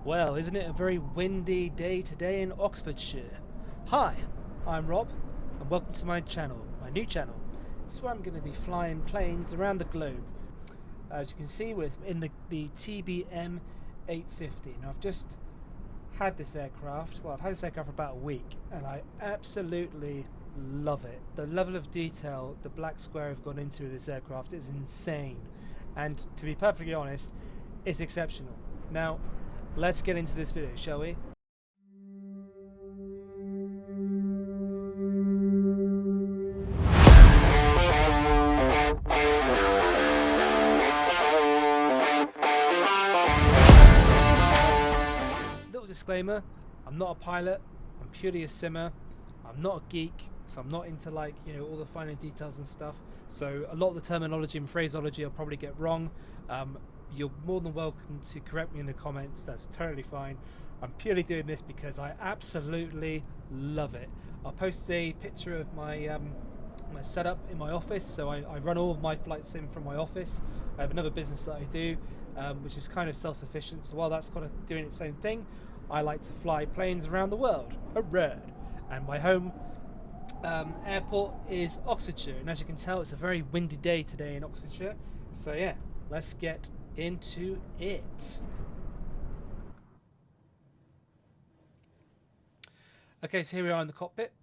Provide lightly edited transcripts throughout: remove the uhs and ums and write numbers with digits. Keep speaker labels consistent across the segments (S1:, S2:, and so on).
S1: Well, isn't it a very windy day today in Oxfordshire? Hi, I'm Rob, and welcome to my channel, my new channel. This is where I'm going to be flying planes around the globe. As you can see, we're in the TBM850. Now, I've just had this aircraft, well, I've had this aircraft for about a week, and I absolutely love it. The level of detail the Black Square have gone into this aircraft is insane, and to be perfectly honest, it's exceptional. Now, let's get into this video, shall we? Little disclaimer, I'm not a pilot, I'm purely a simmer, I'm not a geek, so I'm not into all the finer details and stuff, so a lot of the terminology and phraseology I'll probably get wrong. You're more than welcome to correct me in the comments, that's totally fine. I'm purely doing this because I absolutely love it. I'll post a picture of my my setup in my office, so I run all of my flight sim from my office. I have another business that I do, which is kind of self-sufficient, so while that's kind of doing its own thing, I like to fly planes around the world. Hooray! And my home airport is Oxfordshire, and as you can tell, it's a very windy day today in Oxfordshire, so yeah, let's get into it. Okay, so here we are in the cockpit.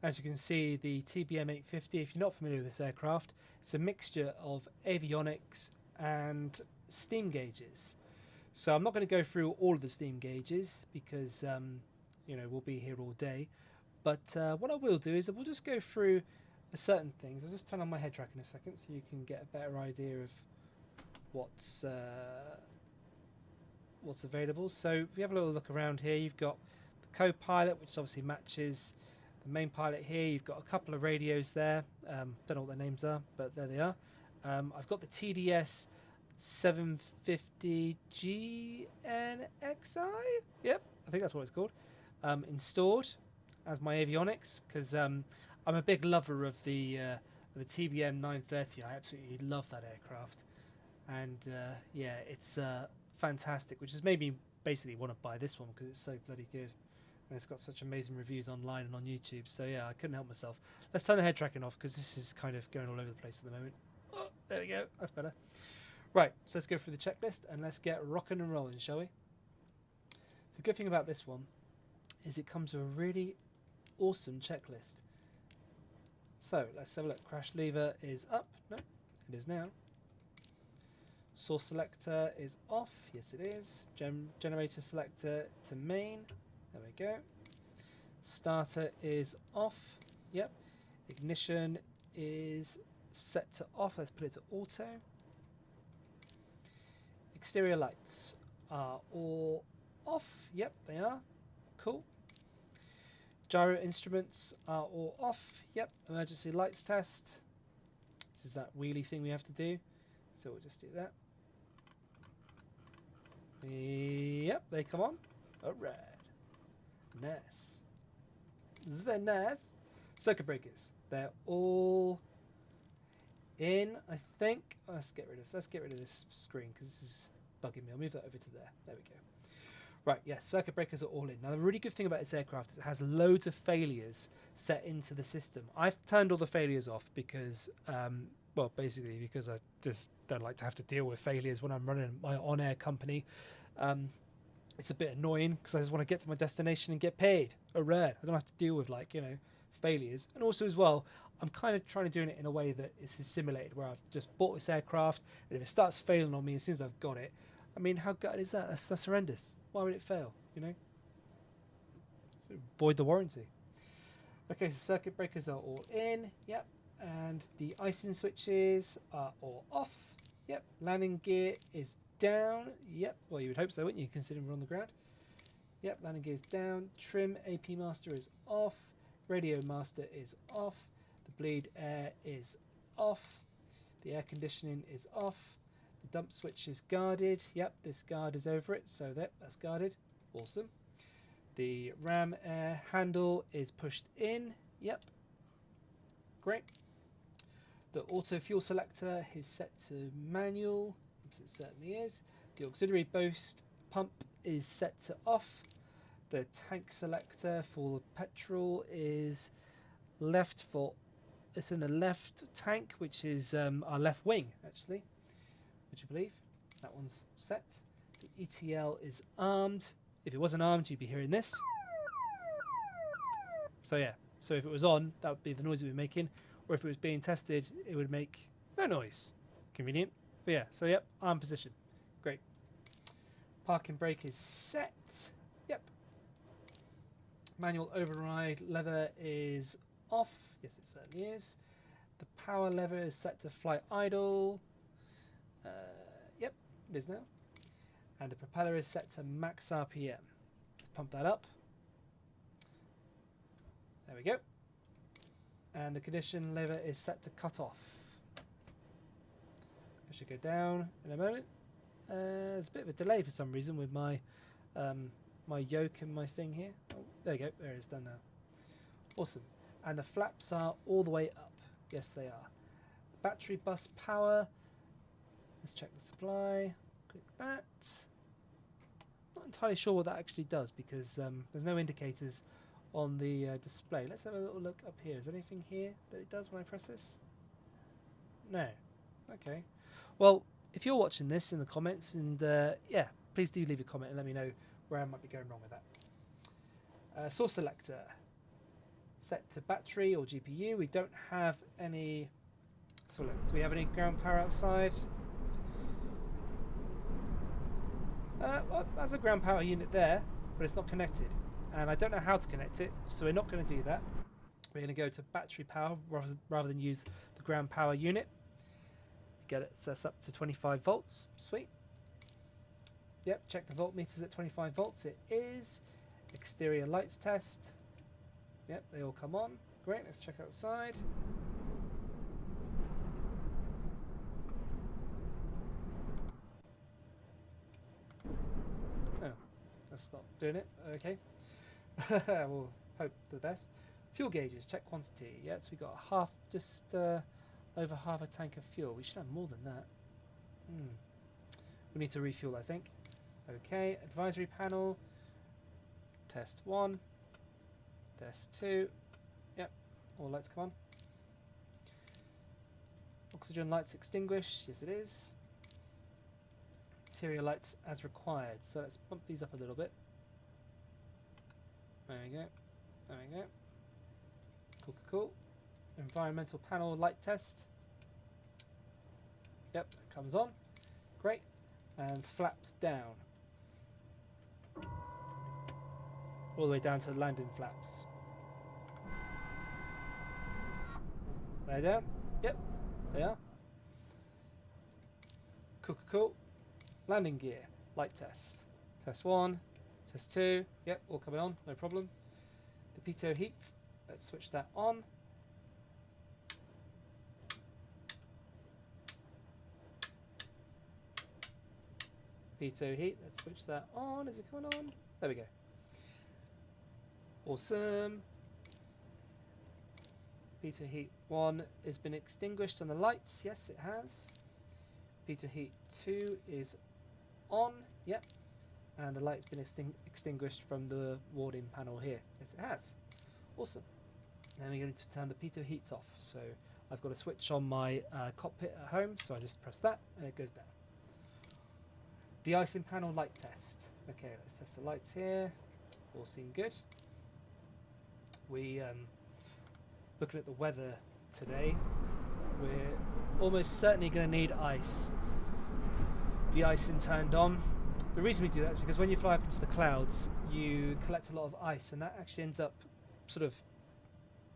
S1: As you can see, the TBM850, if you're not familiar with this aircraft, it's a mixture of avionics and steam gauges. So I'm not going to go through all of the steam gauges because we'll be here all day, but what I will do is we'll just go through certain things. I'll just turn on my head track in a second so you can get a better idea of what's available. So if you have a little look around here, you've got the co-pilot, which obviously matches the main pilot here. You've got a couple of radios there, don't know what their names are, but there they are. I've got the TDS 750 GNXI, yep, I think that's what it's called, installed as my avionics, because I'm a big lover of the TBM930. I absolutely love that aircraft. And yeah, it's fantastic, which has made me basically want to buy this one because it's so bloody good, and it's got such amazing reviews online and on YouTube. So yeah, I couldn't help myself. Let's turn the head tracking off because this is kind of going all over the place at the moment. Oh, there we go, that's better. Right, so let's go through the checklist and let's get rocking and rolling, shall we? The good thing about this one is it comes with a really awesome checklist. So let's have a look. Crash lever is up. No, it is now. Source selector is off. Yes, it is. Generator selector to main. There we go. Starter is off. Yep. Ignition is set to off. Let's put it to auto. Exterior lights are all off. Yep, they are. Cool. Gyro instruments are all off. Yep. Emergency lights test. This is that wheelie thing we have to do. So we'll just do that. Yep, they come on. Alright. Nice. This is very nice. Circuit breakers. They're all in, I think. Let's get rid of this screen because this is bugging me. I'll move that over to there. There we go. Right, yes, circuit breakers are all in. Now, the really good thing about this aircraft is it has loads of failures set into the system. I've turned all the failures off because, well, basically because I just don't like to have to deal with failures when I'm running my on-air company. It's a bit annoying because I just want to get to my destination and get paid. Alright, I don't have to deal with failures. And also as well, I'm kind of trying to do it in a way that it's simulated, where I've just bought this aircraft, and if it starts failing on me as soon as I've got it, I mean, how gutted is that? That's horrendous. Why would it fail? Void the warranty. Okay, so circuit breakers are all in. Yep. And the icing switches are all off. Yep. Landing gear is down. Yep. Well, you would hope so, wouldn't you, considering we're on the ground? Yep. Landing gear is down. Trim AP master is off. Radio master is off. The bleed air is off. The air conditioning is off. The dump switch is guarded. Yep, this guard is over it, so that's guarded. Awesome. The ram air handle is pushed in. Yep. Great. The auto fuel selector is set to manual. It certainly is. The auxiliary boost pump is set to off. The tank selector for the petrol is left for, it's in the left tank, which is our left wing actually, would you believe? That one's set. The ETL is armed. If it wasn't armed, you'd be hearing this. So yeah, so if it was on, that would be the noise it would be making, or if it was being tested, it would make no noise. Convenient. But yeah, so yep, arm position. Great. Parking brake is set. Yep. Manual override lever is off. Yes, it certainly is. The power lever is set to fly idle. Yep, it is now. And the propeller is set to max RPM. Let's pump that up. There we go. And the condition lever is set to cut off. I should go down in a moment. There's a bit of a delay for some reason with my my yoke and my thing here. Oh, there you go. There it is, done now. Awesome. And the flaps are all the way up. Yes, they are. Battery bus power. Let's check the supply. Click that. Not entirely sure what that actually does because there's no indicators on the display. Let's have a little look up here. Is there anything here that it does when I press this? No. Okay. Well, if you're watching this in the comments, and yeah, please do leave a comment and let me know where I might be going wrong with that. Source selector set to battery or GPU. We don't have any. So look, do we have any ground power outside? Well, there's a ground power unit there, but it's not connected, and I don't know how to connect it, so we're not going to do that. We're going to go to battery power rather than use the ground power unit. Get it set up to 25 volts. Sweet. Yep, check the voltmeters at 25 volts. It is. Exterior lights test. Yep, they all come on. Great, let's check outside. Oh, that's not doing it. Okay. We'll hope for the best. Fuel gauges, check quantity. Yes, we got half, just over half a tank of fuel. We should have more than that. We need to refuel, I think. Okay, advisory panel. Test 1. Test 2. Yep, all lights come on. Oxygen lights extinguished. Yes, it is. Interior lights as required. So let's bump these up a little bit. There we go. There we go. Cool, cool, cool. Environmental panel light test. Yep, it comes on. Great. And flaps down. All the way down to the landing flaps. They're down. Yep, they are. Cool, cool, cool. Landing gear. Light test. Test 1. Test 2. Yep, all coming on. No problem. The pitot heat. Let's switch that on. Pitot heat. Let's switch that on. Is it coming on? There we go. Awesome. Pitot heat 1 has been extinguished on the lights. Yes, it has. Pitot heat 2 is on. Yep. And the light's been extinguished from the warding panel here. Yes, it has. Awesome. Then we're going to turn the pitot heats off. So I've got a switch on my cockpit at home. So I just press that and it goes down. De-icing panel light test. Okay, let's test the lights here. All seem good. We looking at the weather today, we're almost certainly going to need ice. De-icing turned on. The reason we do that is because when you fly up into the clouds, you collect a lot of ice, and that actually ends up sort of,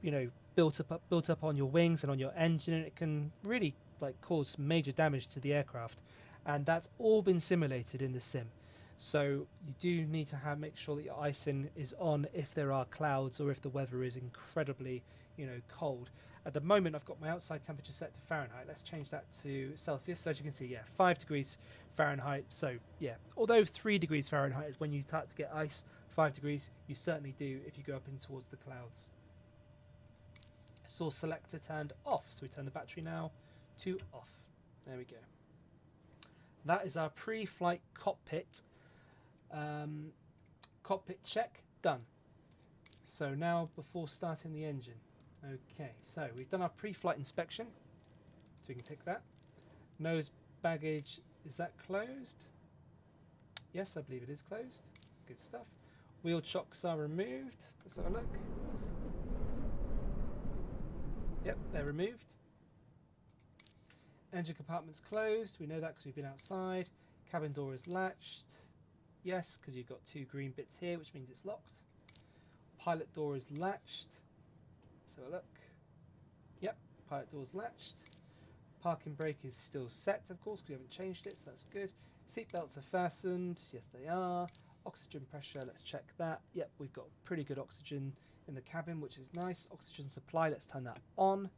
S1: you know, built up on your wings and on your engine, and it can really like cause major damage to the aircraft. And that's all been simulated in the sim. So you do need to make sure that your icing is on if there are clouds or if the weather is incredibly, you know, cold. At the moment, I've got my outside temperature set to Fahrenheit. Let's change that to Celsius. So as you can see, yeah, 5 degrees Fahrenheit. So yeah, although 3 degrees Fahrenheit is when you start to get ice, 5 degrees you certainly do if you go up in towards the clouds. Source selector turned off. So we turn the battery now to off. There we go. That is our pre-flight cockpit Cockpit check, done. So now before starting the engine. Okay, so we've done our pre-flight inspection. So we can tick that. Nose baggage, is that closed? Yes, I believe it is closed. Good stuff. Wheel chocks are removed. Let's have a look. Yep, they're removed. Engine compartment's closed. We know that because we've been outside. Cabin door is latched. Yes, because you've got two green bits here, which means it's locked. Pilot door is latched. Let's have a look. Yep, pilot door's latched. Parking brake is still set, of course, because we haven't changed it, so that's good. Seat belts are fastened. Yes, they are. Oxygen pressure, let's check that. Yep, we've got pretty good oxygen in the cabin, which is nice. Oxygen supply, let's turn that on.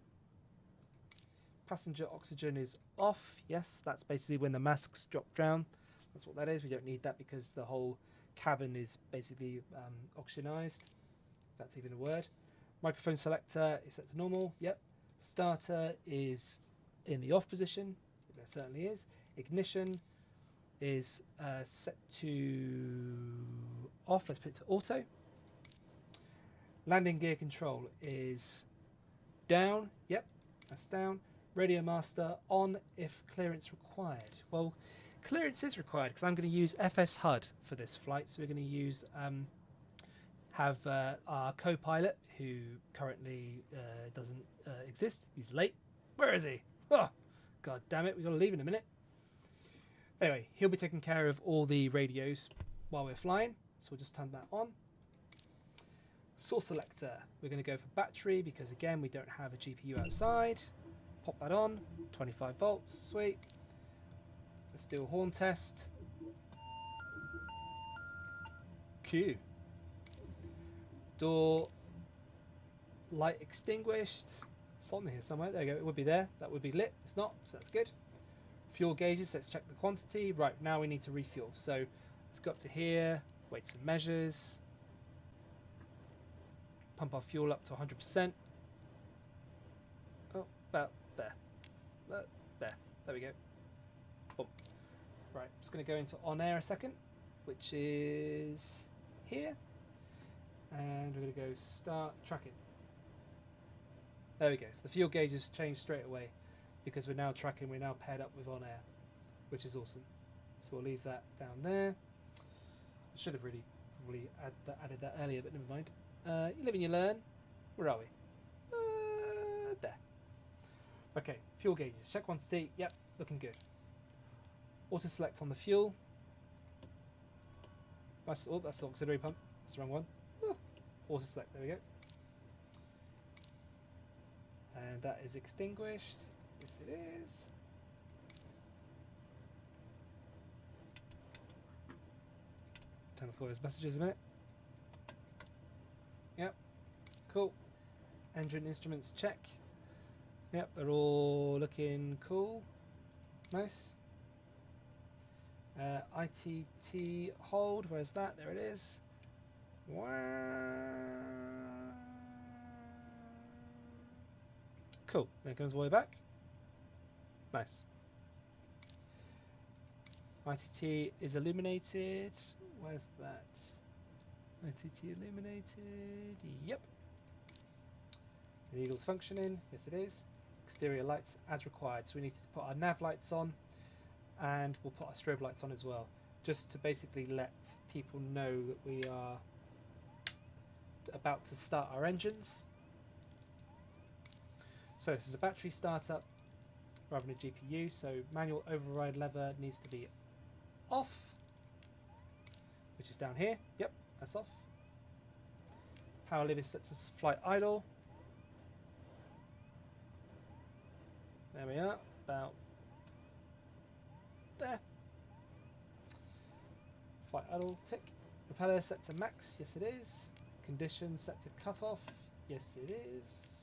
S1: Passenger oxygen is off. Yes, that's basically when the masks drop down. That's what that is. We don't need that because the whole cabin is basically oxygenized. That's even a word. Microphone selector is set to normal. Yep. Starter is in the off position. There certainly is. Ignition is set to off. Let's put it to auto. Landing gear control is down. Yep, that's down. Radio master on if clearance required. Well, clearance is required because I'm going to use FS HUD for this flight. So we're going to use have our co-pilot who currently doesn't exist. He's late. Where is he? Oh, god damn it! We've got to leave in a minute. Anyway, he'll be taking care of all the radios while we're flying. So we'll just turn that on. Source selector. We're going to go for battery because again we don't have a GPU outside. Pop that on. 25 volts. Sweet. Let's do a horn test. Q. Door light extinguished. It's on here somewhere. There you go. It would be there. That would be lit. It's not, so that's good. Fuel gauges. Let's check the quantity. Right, now we need to refuel. So let's go up to here. Weights and measures. Pump our fuel up to 100%. Oh, about there. There. There we go. Boom. Right, just going to go into on air a second, which is here. And we're going to go start tracking. There we go. So the fuel gauge has changed straight away because we're now tracking. We're now paired up with on air, which is awesome. So we'll leave that down there. I should have really probably added that earlier, but never mind. You live and you learn. Where are we? There. Okay, fuel gauges. Check quantity. Yep, looking good. Auto select on the fuel. That's, oh, that's the auxiliary pump. That's the wrong one. Auto select. There we go. And that is extinguished. Yes, it is. Turn off all those messages a minute. Yep. Cool. Engine instruments check. Yep, they're all looking cool. Nice. ITT hold. Where's that? There it is. Cool. There comes the way back. Nice. ITT is illuminated. Where's that? ITT illuminated. Yep. The eagle's functioning. Yes, it is. Exterior lights as required. So we need to put our nav lights on, and we'll put our strobe lights on as well, just to basically let people know that we are about to start our engines. So this is a battery startup rather than a GPU. So manual override lever needs to be off, which is down here. Yep, that's off. Power lever sets us flight idle. There we are, about there. Flight idle, tick. Propeller set to max, yes it is. Condition set to cutoff, yes it is.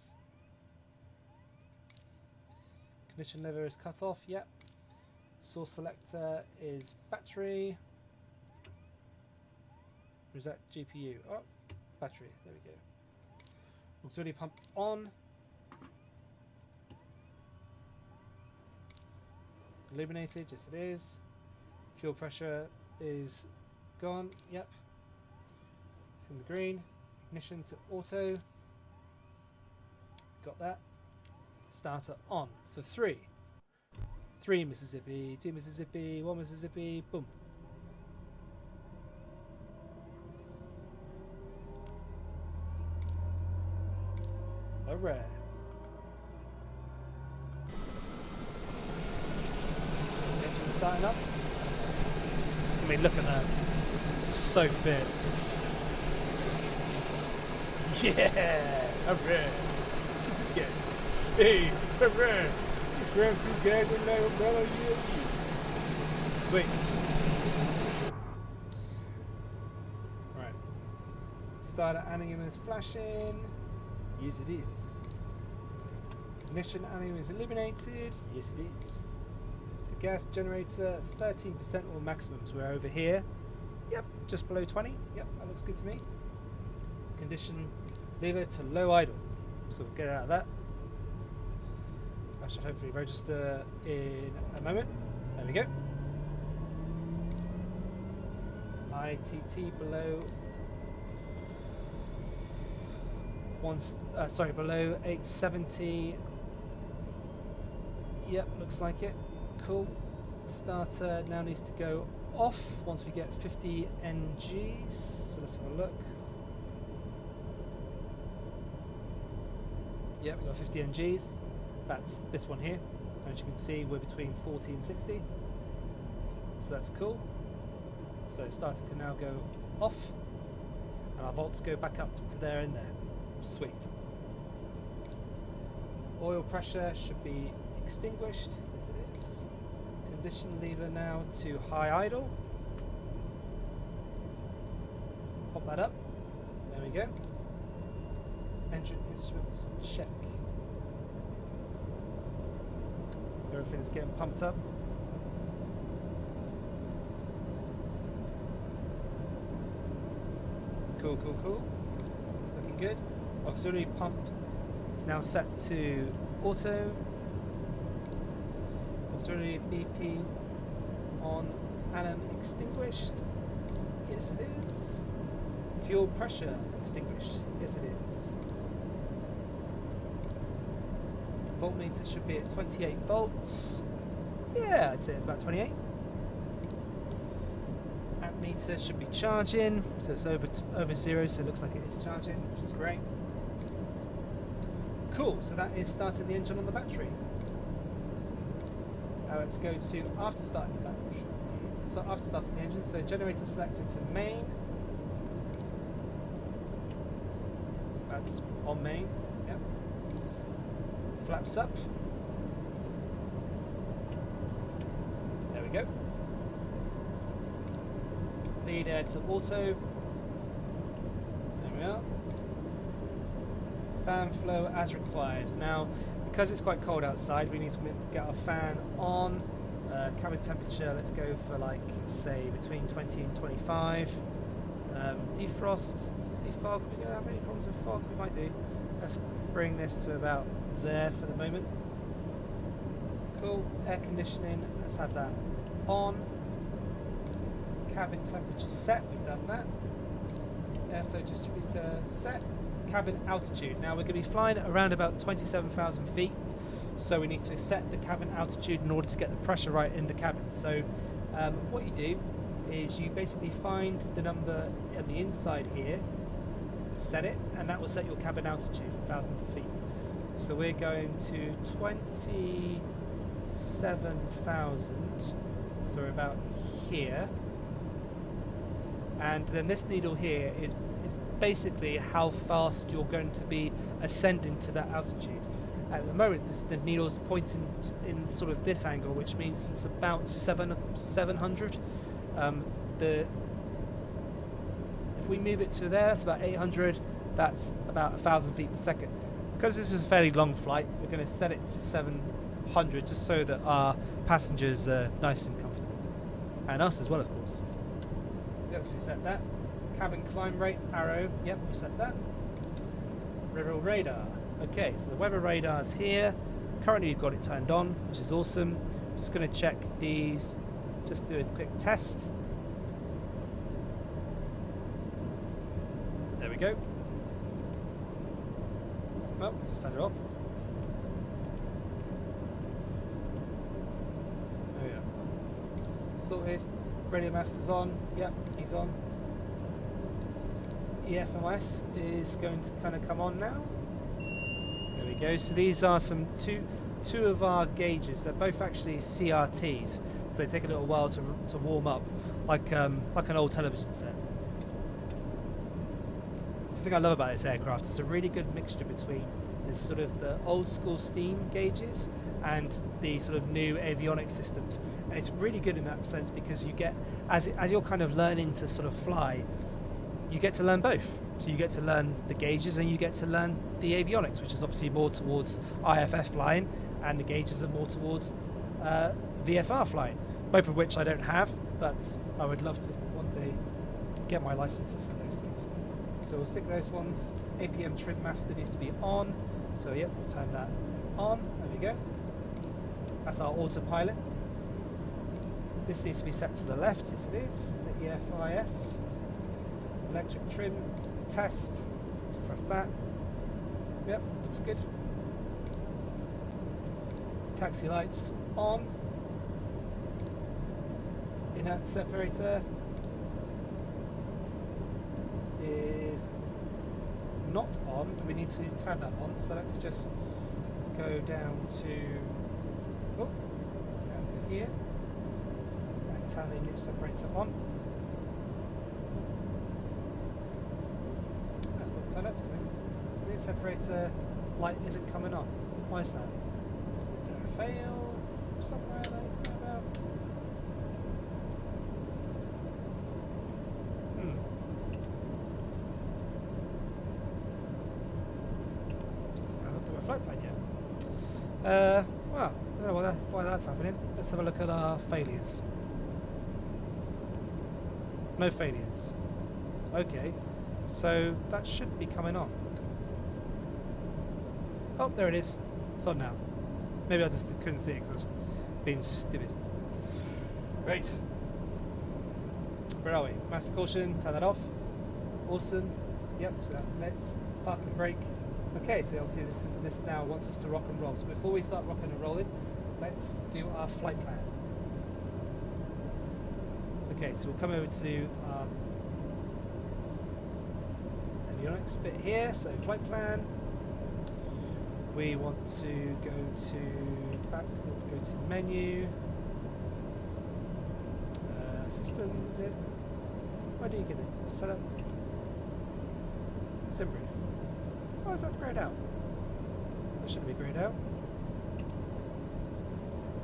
S1: Condition lever is cut off, yep. Source selector is battery. Or is that GPU? Oh, battery, there we go. Auxiliary pump on. Illuminated, yes it is. Fuel pressure is gone. Yep. It's in the green. Ignition to auto. Got that. Starter on for 3. 3 Mississippi, 2 Mississippi, 1 Mississippi, boom. Hooray. Engine starting up. I mean, look at that. So fit. Yeah! Hooray! This is good. Hey! Hooray! Grand Prix guys in my umbrella, yeah. Sweet. Right. Starter anemometer is flashing. Yes, it is. Ignition anemometer is illuminated. Yes, it is. The gas generator 13% or maximum, so we're over here. Yep, just below 20. Yep, that looks good to me. Condition lever to low idle. So we'll get out of that. I should hopefully register in a moment. There we go. ITT below below 870. Yep, looks like it. Cool. Starter now needs to go off once we get 50 NGs. So let's have a look. Yep, we've got 50 NGs. That's this one here. As you can see, we're between 40 and 60. So that's cool. So starter can now go off. And our volts go back up to there and there. Sweet. Oil pressure should be extinguished. Yes, it is. Condition lever now to high idle. Pop that up. There we go. Engine instruments check. Everything's getting pumped up. Cool, cool, cool. Looking good. Auxiliary pump is now set to auto. Auxiliary BP on, anim extinguished. Yes, it is. Fuel pressure extinguished. Yes, it is. Voltmeter should be at 28 volts. Yeah, I'd say it's about 28. Amp meter should be charging, so it's over 0, so it looks like it is charging, which is great. Cool, so that is starting the engine on the battery. Now let's go to after starting the battery. So after starting the engine, so generator selected to main. That's on main. Yep. Flaps up. There we go. Lead air to auto. There we are. Fan flow as required. Now, because it's quite cold outside, we need to get our fan on. Cabin temperature, let's go for like, say, between 20 and 25. Defrost, defog, we don't have any problems with fog, we might do. Let's bring this to about there for the moment. Cool. Air conditioning, let's have that on. Cabin temperature set, we've done that. Airflow distributor set. Cabin altitude. Now we're going to be flying at around about 27,000 feet, so we need to set the cabin altitude in order to get the pressure right in the cabin. So what you do is you basically find the number on the inside here, set it, and that will set your cabin altitude in thousands of feet. So we're going to 27,000, so we're about here, and then this needle here is basically how fast you're going to be ascending to that altitude. At the moment, the needle's pointing in sort of this angle, which means it's about 700. If we move it to there, that's about 800. That's about 1,000 feet per second. Because this is a fairly long flight, we're going to set it to 700 just so that our passengers are nice and comfortable, and us as well, of course. Yep, so we set that. Cabin climb rate arrow. Yep, we set that. River radar. Okay, so the weather radar is here. Currently, we've got it turned on, which is awesome. Just going to check these. Just do a quick test. There we go. Well, just turn it off. Oh yeah. Sorted. Radio master's on. Yep, he's on. EFMS is going to kind of come on now. There we go. So these are two of our gauges. They're both actually CRTs, so they take a little while to warm up, like an old television set. Something I love about this aircraft, it's a really good mixture between this sort of the old school steam gauges and the sort of new avionics systems, and it's really good in that sense because you get, as you're kind of learning to sort of fly, you get to learn both. So you get to learn the gauges and you get to learn the avionics, which is obviously more towards IFF flying, and the gauges are more towards VFR flying, both of which I don't have, but I would love to one day get my licenses for those things. So we'll stick those ones. APM trim master needs to be on, so yep, we'll turn that on. There we go. That's our autopilot. This needs to be set to the left. Yes, it is. The EFIS. Electric trim test. Let's test that. Yep, looks good. Taxi lights on. Inert separator is not on, but we need to turn that on. So let's just go down to here and turn the inert separator on. Turn up, so the separator light isn't coming on. Why is that? Is there a fail somewhere that I need to know about? Still haven't done my flight plan yet. Well, I don't know why that's happening. Let's have a look at our failures. No failures. Okay. So that should be coming on. Oh, there it is. It's on now. Maybe I just couldn't see it because I was being stupid. Great. Where are we? Master caution, turn that off. Awesome. Yep, so that's let's park and brake. Okay, so obviously this now wants us to rock and roll. So before we start rocking and rolling, let's do our flight plan. Okay, so we'll come over to avionics bit here, so flight plan. We want to go to back, let's go to menu. System, is it? Where do you get it? Set up. Sim brief. Why is that grayed out? That shouldn't be grayed out.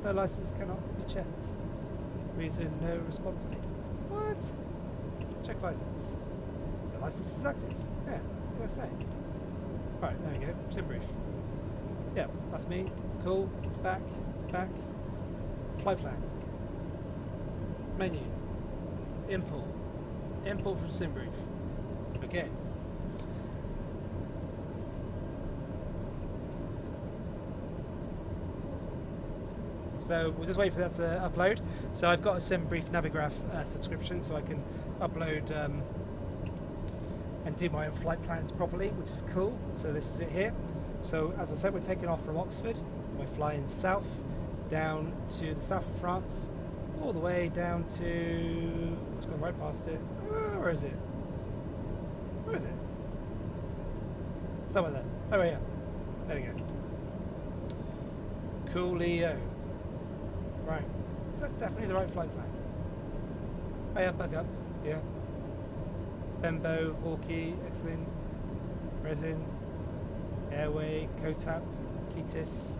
S1: No license cannot be checked. Reason no response data. What? Check license. The license is active. Yeah, I was going to say. Right, there we go. Sim brief. Yeah, that's me. Cool. Back. Flight plan. Menu. Import. Import from sim brief. Okay. So we'll just wait for that to upload. So I've got a SimBrief Navigraph subscription, so I can upload and do my own flight plans properly, which is cool. So this is it here. So as I said, we're taking off from Oxford. We're flying south, down to the south of France, all the way down to, let's go right past it. Where is it? Where is it? Somewhere there. Oh yeah. There we go. Coolio. Right. Is that definitely the right flight plan? Oh yeah, bug up. Yeah. Bembo, Hawkey, Excellent, Resin, Airway, Kotap, Ketis.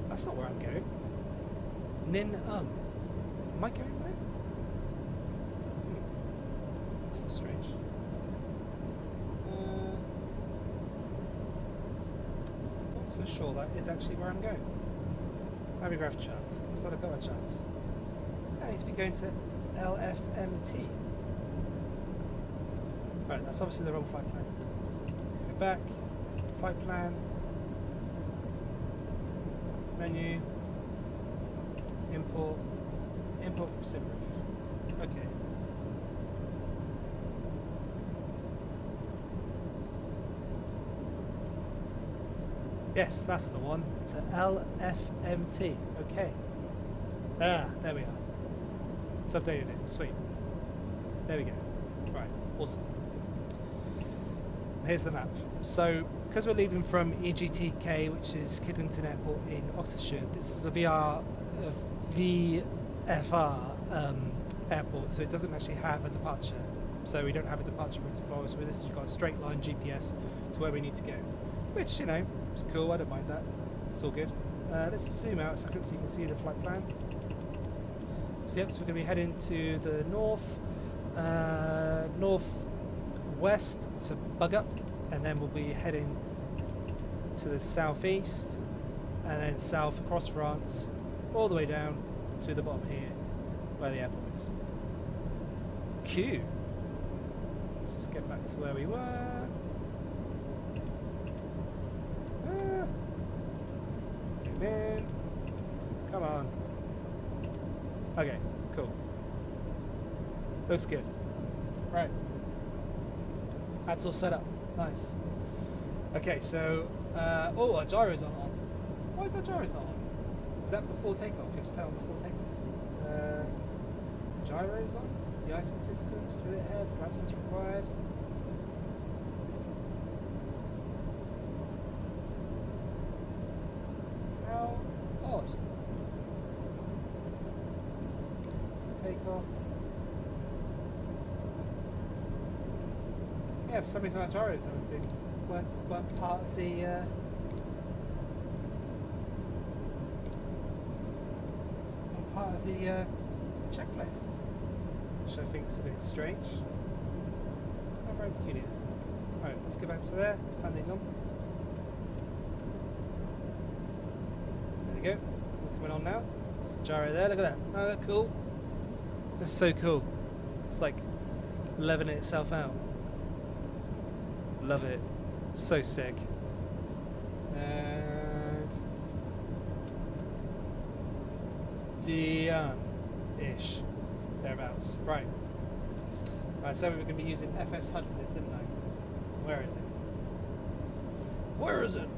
S1: That's not where I'm going. Nin Am I going there? That seems strange. Not so sure that is actually where I'm going. Navigraph charts. Let's have a look at our charts. I need to be going to LFMT. Right, that's obviously the wrong flight plan. Go back. Flight plan. Menu. Import. Import from SimRoof. Okay. Yes, that's the one. It's a LFMT. Okay. Ah, there we are. It's updated it. Sweet. There we go. Right. Awesome. Here's the map. So, because we're leaving from EGTK, which is Kidlington Airport in Oxfordshire, this is a VFR airport, so it doesn't actually have a departure. So we don't have a departure route to follow. So with this, you've got a straight line GPS to where we need to go, which, you know, it's cool. I don't mind that. It's all good. Let's zoom out a second so you can see the flight plan. So yep, so we're going to be heading to the northwest to Bugup, and then we'll be heading to the southeast, and then south across France, all the way down to the bottom here, where the airport is. Q. Let's just get back to where we were. Zoom in. Come on. Okay, cool. Looks good. Right. That's all set up. Nice. Okay, so oh, our gyro's not on. Why is our gyro's not on? Is that before takeoff? You have to tell them before takeoff. Gyro's on. De-icing system. Screw it ahead. Flaps is required. How odd. Takeoff. Yeah, for some reason our gyros weren't part of the checklist, which I think is a bit strange. Not very peculiar. Right, let's go back to there. Let's turn these on. There we go. We're coming on now. That's the gyro there. Look at that. Oh, that's cool. That's so cool. It's like leveling itself out. Love it. So sick. And Dion-ish. Thereabouts. Right. I said we were going to be using FS HUD for this, didn't I? Where is it? Where is it?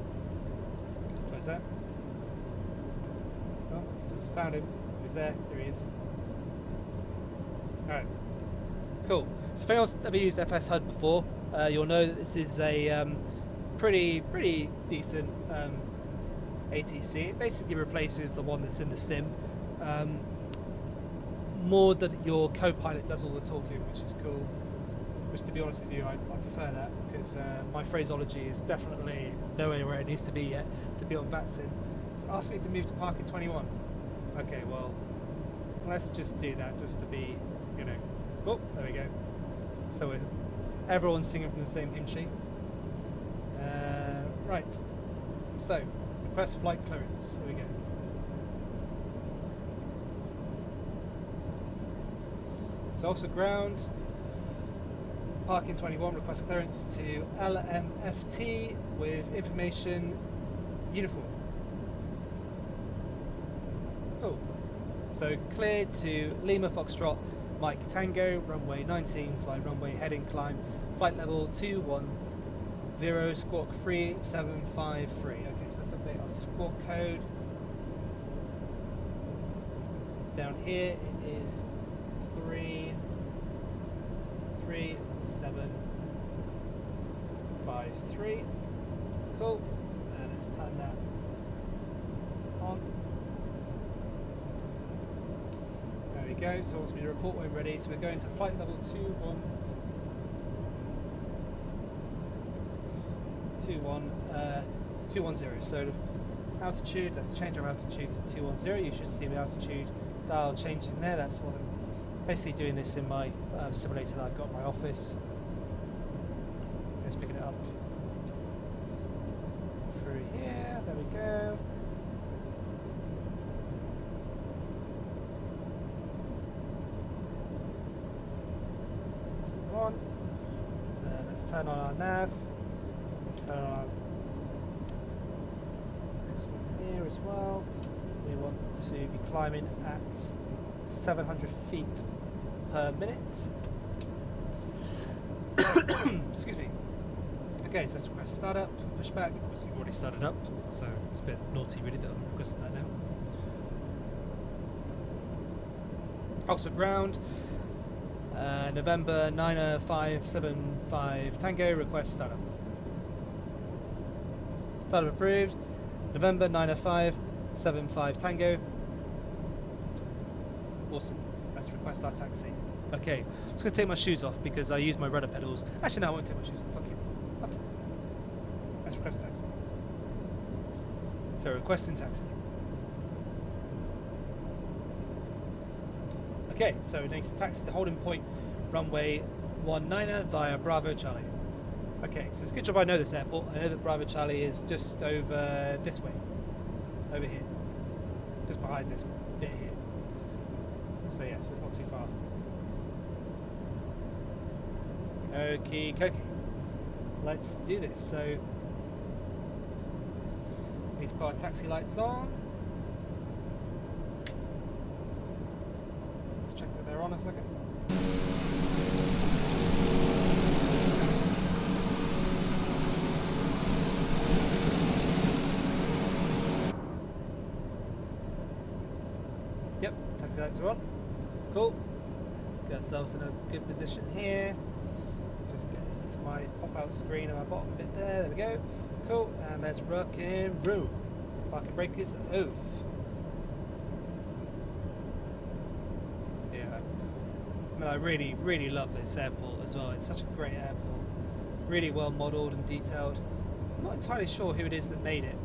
S1: Where's that? Oh, just found him. He was there. There he is. Alright. Cool. So if anyone's ever used FS HUD before, you'll know that this is a pretty decent ATC. It basically replaces the one that's in the sim. More that your co-pilot does all the talking, which is cool. Which, to be honest with you, I prefer that, because my phraseology is definitely nowhere where it needs to be yet to be on VATSIM. It's asked me to move to parking 21. Okay, well, let's just do that just to be, you know. Oh, there we go. So everyone's singing from the same hymn sheet. Right. So, request flight clearance. Here we go. So also ground, parking 21, request clearance to LMFT with information uniform. Cool. So cleared to Lima Foxtrot, Mike Tango, runway 19, fly runway heading climb, flight level 210, squawk 3753. Okay, so let's update our squawk code. Down here it is 33753. Cool. And let's turn that on. There we go. So once we report when ready, so we're going to flight level 210. So altitude, let's change our altitude to 210. You should see the altitude dial changing there. That's what I'm basically doing this in my simulator that I've got in my office. Just picking it up through here. There we go. On. Let's turn on our nav. Let's turn on this one here as well. We want to be climbing at 700 feet per minute. Excuse me. Okay, so let's request startup, pushback. Obviously, we've already started up, so it's a bit naughty, really, that I'm requesting that now. Oxford ground. November 90575 Tango, request startup. Startup approved. November 90575 Tango. Awesome. Let's request our taxi. Okay, I'm just going to take my shoes off because I use my rudder pedals. Actually, no, I won't take my shoes off. Fuck you. Fuck you. Let's request taxi. So, requesting taxi. Okay, so we need to taxi the holding point runway 19er via Bravo Charlie. Okay, so it's a good job I know this airport. I know that Bravo Charlie is just over this way. Over here. Just behind this bit here. So yeah, so it's not too far. Okie dokie. Let's do this. So we need to put our taxi lights on. Let's check that they're on a second. Yep, taxi lights are on. Cool. Let's get ourselves in a good position here. Just get this into my pop-out screen on my bottom bit there. There we go. Cool. And let's rock and roll. Parking brake is off. Yeah. I mean, I really, really love this airport as well. It's such a great airport. Really well modelled and detailed. I'm not entirely sure who it is that made it.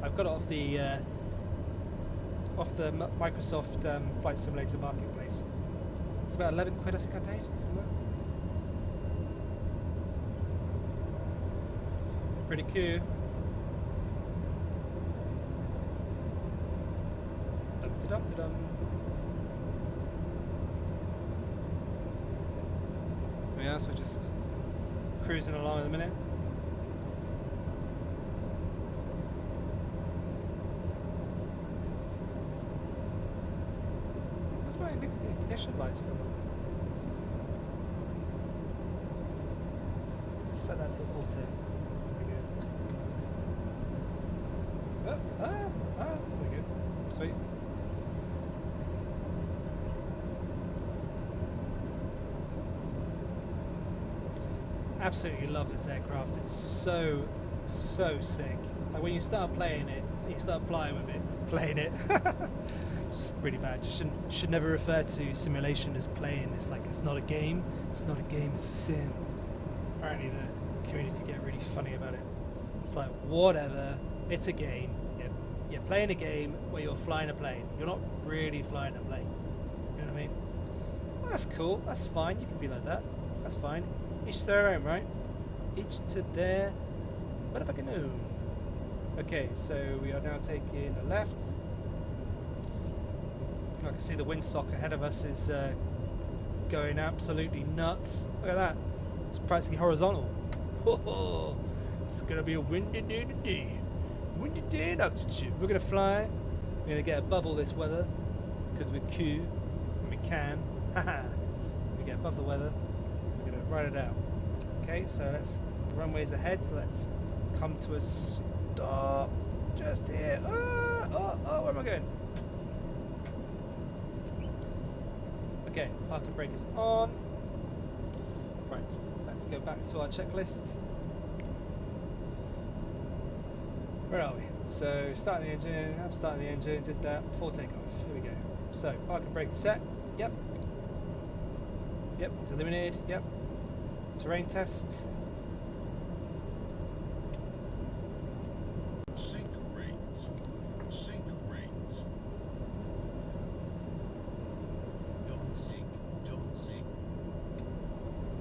S1: I've got it off the Microsoft Flight Simulator Marketplace. It's about 11 quid I think I paid, somewhere. Pretty cool. Dum-da-dum-da-dum. Yeah, so we're just cruising along in a minute. What's my ignition lights then? Set that to auto. There we go. Sweet. Absolutely love this aircraft. It's so sick. Like when you start playing it, you start flying with it, playing it. It's really bad. You should never refer to simulation as playing. It's like it's not a game. It's not a game. It's a sim. Apparently the community get really funny about it. It's like whatever. It's a game. You're playing a game where you're flying a plane. You're not really flying a plane. You know what I mean? Well, that's cool. That's fine. You can be like that. That's fine. Each to their own, right? Each to their motherfucking own. Okay, so we are now taking a left. I can see the windsock ahead of us is going absolutely nuts. Look at that. It's practically horizontal. It's going to be a windy day today. Windy day in altitude. We're going to fly. We're going to get above all this weather because we're cool and we can. We get above the weather. We're going to ride it out. Okay, so let's runways ahead. So let's come to a stop just here. Where am I going? Okay, parking brake is on. Right, let's go back to our checklist. Where are we? So, starting the engine, I'm starting the engine, did that before takeoff. Here we go. So, parking brake is set. Yep. Yep, it's illuminated. Yep. Terrain test.
S2: Sink rate. Sink rate. Don't sink. Don't sink.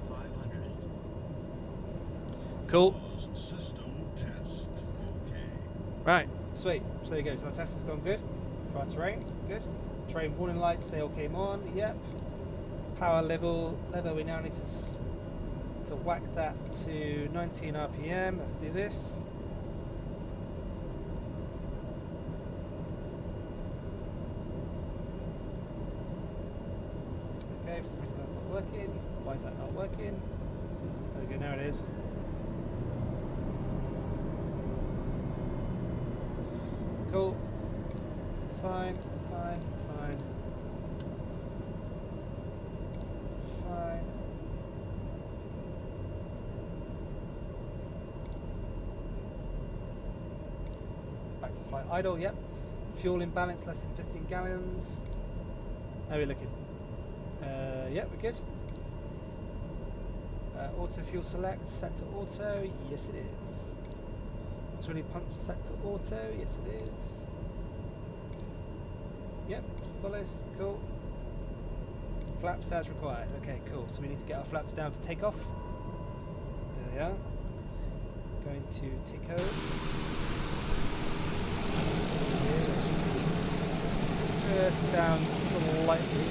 S2: 500.
S1: Cool.
S2: System test. Okay.
S1: Right, sweet. So there you go. So our test has gone good. For our terrain, good. Terrain warning lights, they all came on. Yep. Power lever, we now need to whack that to 19 RPM. Let's do this. for some reason that's not working. Why is that not working? There we go, now it is. Cool. It's fine, fine, fine. Fine. Back to flight idle, yep. Fuel imbalance less than 15 gallons. How are we looking? Yep, we're good. Auto fuel select, set to auto, yes it is. Auxiliary pump set to auto, yes it is. Yep, fullest, cool. Flaps as required, okay, cool. So we need to get our flaps down to take off. There they are. Going to take over. Just down slightly.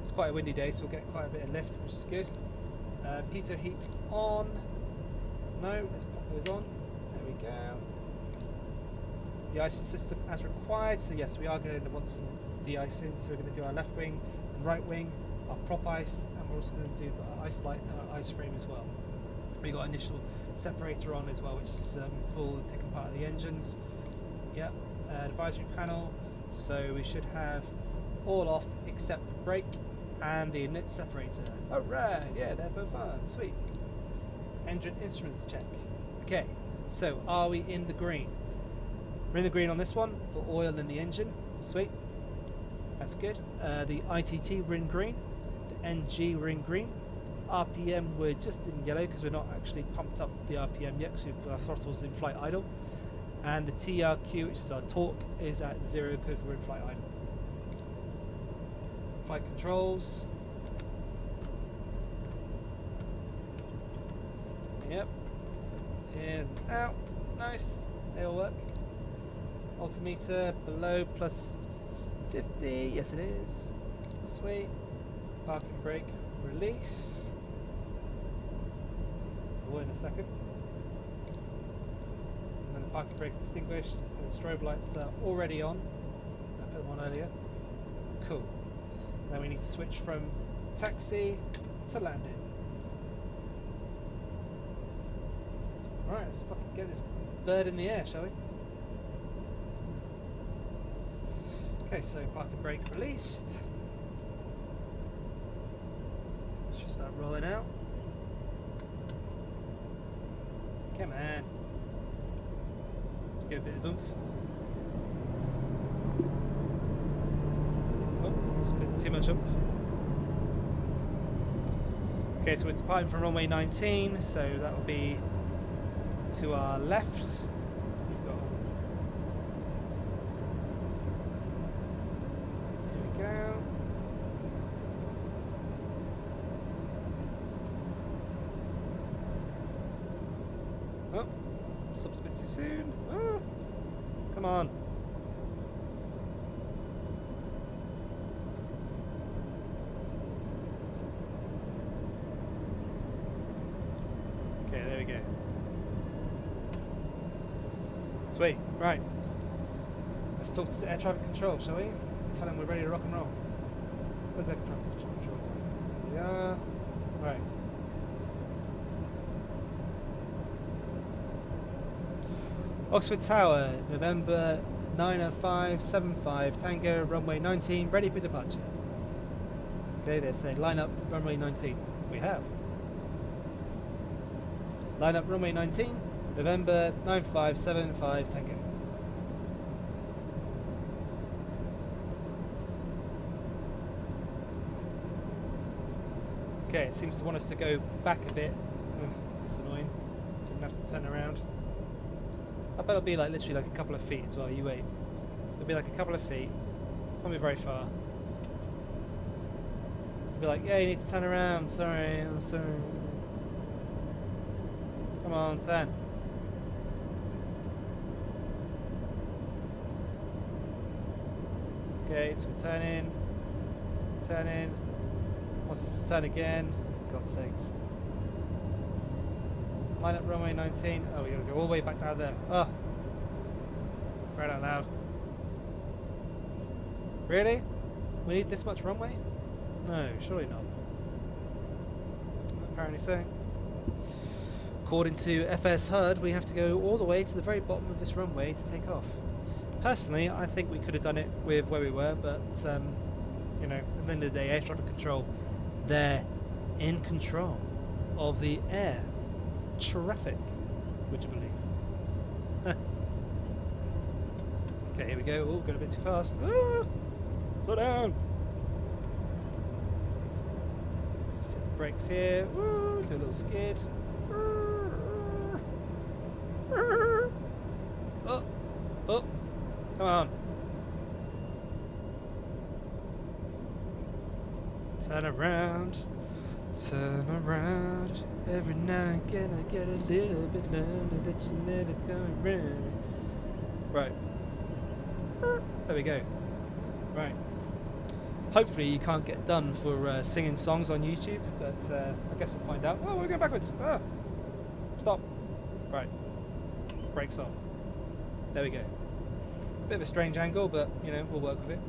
S1: It's quite a windy day, so we'll get quite a bit of lift, which is good. Pitot heat on. No, let's pop those on. There we go. The icing system as required. So yes, we are going to want some de-icing. So we're going to do our left wing and right wing, our prop ice, and we're also going to do our ice light and our ice frame as well. We got initial separator on as well, which is full, taking part of the engines. Yep. Advisory panel. So we should have all off except the brake and the inlet separator. Alright, yeah, they're both on. Sweet. Engine instruments check. Okay, so are we in the green? We're in the green on this one for oil in the engine. Sweet. That's good. The ITT we're in green. The NG we're in green. RPM we're just in yellow because we're not actually pumped up the RPM yet because our throttle's in flight idle. And the TRQ, which is our torque, is at 0 because we're in flight idle. Flight controls. Yep. In, out. Nice. They all work. Altimeter below plus 50. Yes, it is. Sweet. Park and brake release. We'll in a second. And then the park and brake extinguished. And the strobe lights are already on. I put them on earlier. Cool. Then we need to switch from taxi to landing. Alright, let's fucking get this bird in the air, shall we? Okay, so park and brake released. Should start rolling out. Come on. Let's give it a bit of oomph. It's a bit too much oomph. Okay, so we're departing from runway 19, so that will be to our left. We've got. Here we go. Oh, stops a bit too soon. Oh, come on. Okay, there we go. Sweet, right. Let's talk to air traffic control, shall we? Tell them we're ready to rock and roll. Where's air traffic control? Yeah. Right. Oxford Tower, November 90575, Tango, runway 19, ready for departure. Okay, they say line up runway 19. We have. Line up runway 19, November 9575, Tango. Okay, it seems to want us to go back a bit. Ugh, that's annoying. So we're going to have to turn around. I bet it'll be like literally like a couple of feet as well. You wait. It'll be like a couple of feet. Won't be very far. It'll be like, yeah, you need to turn around. Sorry, I'm sorry. Come on, turn. Okay, so we're turning. Turning. Wants us to turn again. For God's sakes. Line up runway 19. Oh, we gotta go all the way back down there. Oh. Right out loud. Really? We need this much runway? No, surely not. Apparently so. According to FS HUD, we have to go all the way to the very bottom of this runway to take off. Personally, I think we could have done it with where we were, but you know, at the end of the day, air traffic control, they're in control of the air traffic. Would you believe? Okay, here we go. Oh, going a bit too fast. Ah! Slow down. Just hit the brakes here. Woo, do a little skid. Oh, oh, come on. Turn around, every now and again I get a little bit lonely that you never come around. Right. There we go. Right. Hopefully you can't get done for singing songs on YouTube, but I guess we'll find out. Oh, we're going backwards. Ah. Stop. Right. Brakes on. There we go. Bit of a strange angle, but you know, we'll work with it.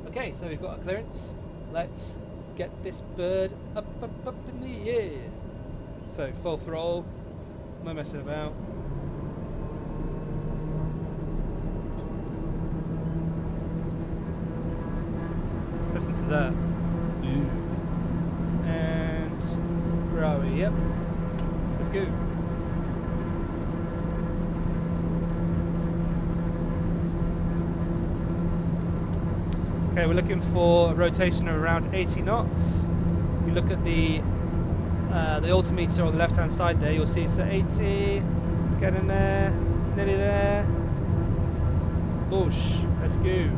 S1: Okay, so we've got our clearance. Let's get this bird up in the air. So full throttle, no messing about. Listen to that. And where are we? Yep. Let's go. Okay, we're looking for a rotation of around 80 knots. You look at the altimeter on the left-hand side there. You'll see it's at 80. Get in there, nearly there. Push. Let's go.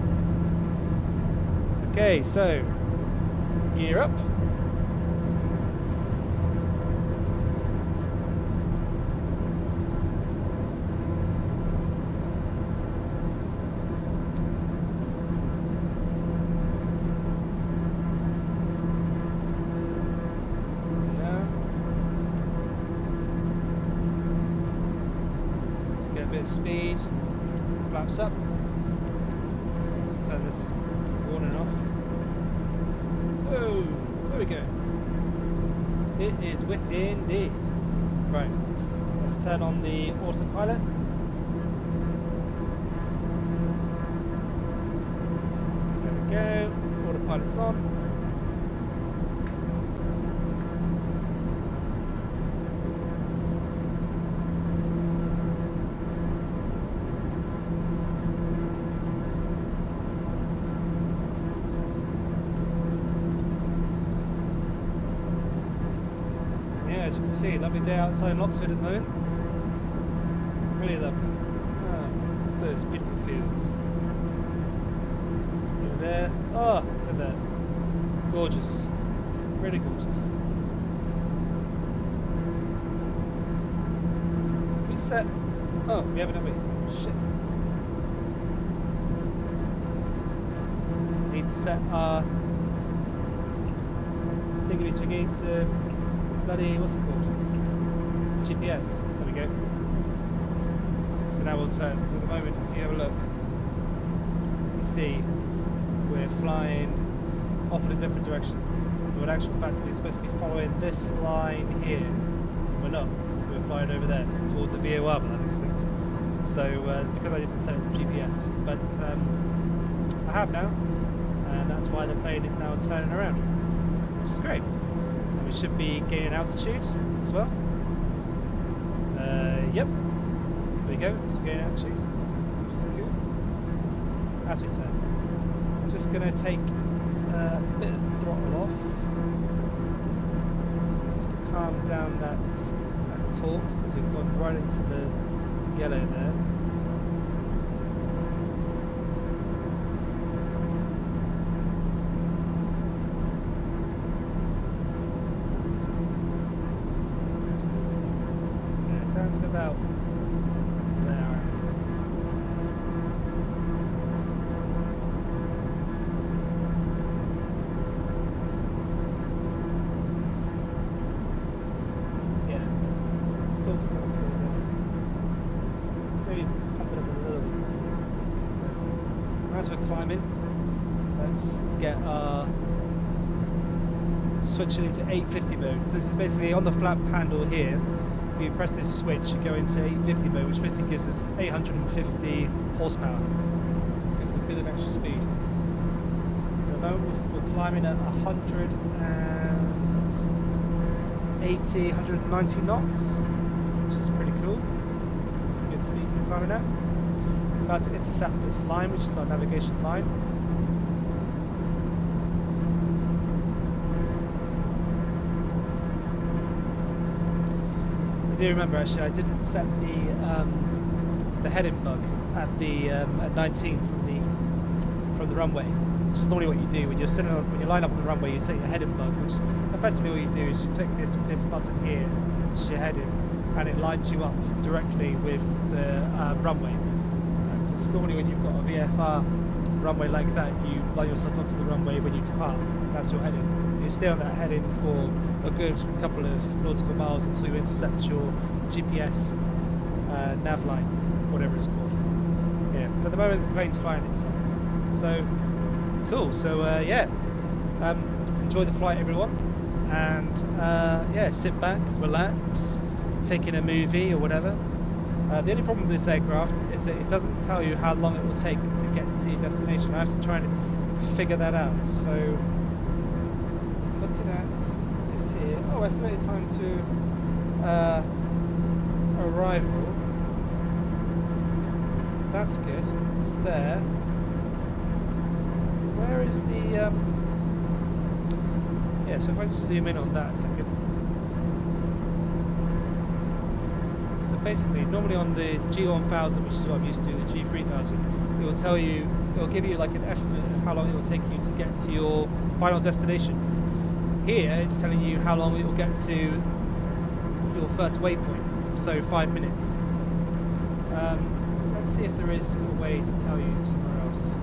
S1: Okay, so gear up. Speed, flaps up. Let's turn this on and off. Oh, there we go. It is windy. Right, let's turn on the autopilot. There we go. Autopilot's on. As you can see, lovely day outside in Oxford at the moment. Really lovely. Oh, those beautiful fields. Over there. Oh, look at that. Gorgeous. Really gorgeous. We set. Oh, we haven't, have we? Shit. Need to set our thingy-jiggy to bloody, what's it called? GPS. There we go. So now we'll turn, because at the moment, if you have a look, you see we're flying off in a different direction. But in actual fact, we're supposed to be following this line here. We're not. We're flying over there towards a VOR, but that makes things. So it's because I didn't set it to GPS. But I have now, and that's why the plane is now turning around, which is great. We should be gaining altitude as well. Yep. There we go. So gaining altitude, which is cool. As we turn, I'm just going to take a bit of throttle off, just to calm down that torque, because we've gone right into the yellow there. To about there. Yeah, that's good. Torque's good. Maybe pump it up a little bit. As we're climbing, let's get our switch it into 850 mode. So this is basically on the flap handle here. If you press this switch, you go into 850 mode, which basically gives us 850 horsepower. Gives us a bit of extra speed. At the moment we're climbing at 180, 190 knots, which is pretty cool. It's a good speed to be climbing at. About to intercept this line, which is our navigation line. I do remember actually I didn't set the heading bug at the at 19 from the runway. Which is normally what you do when you're sitting on, when you line up on the runway. You set your heading bug, which effectively all you do is you click this button here, which is your heading, and it lines you up directly with the runway. Because normally when you've got a VFR runway like that, you line yourself up to the runway when you depart. That's your heading. You stay on that heading for a good couple of nautical miles until you intercept your GPS nav line, whatever it's called. Yeah, but at the moment the plane's flying itself. So cool. So yeah, enjoy the flight, everyone, and yeah, sit back, relax, take in a movie or whatever. The only problem with this aircraft is that it doesn't tell you how long it will take to get to your destination. I have to try and figure that out. So looking at this here, oh, estimated time to arrival. That's good. It's there. Where is the yeah, so if I just zoom in on that a second. So basically, normally on the G1000, which is what I'm used to, the G3000, it will tell you, it will give you like an estimate of how long it will take you to get to your final destination. Here, it's telling you how long it will get to your first waypoint, so 5 minutes. Let's see if there is a way to tell you somewhere else.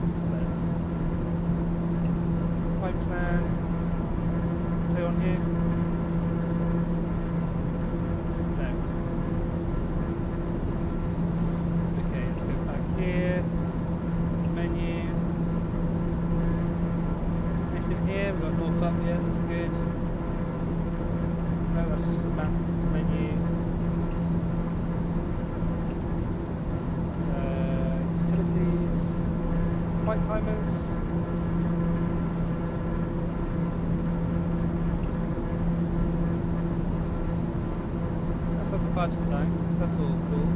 S1: What's there? Flight plan. Play on here. Here, menu, anything here? We've got north up here, that's good. No, that's just the map menu. Utilities, flight timers. That's our departure time, so that's all cool.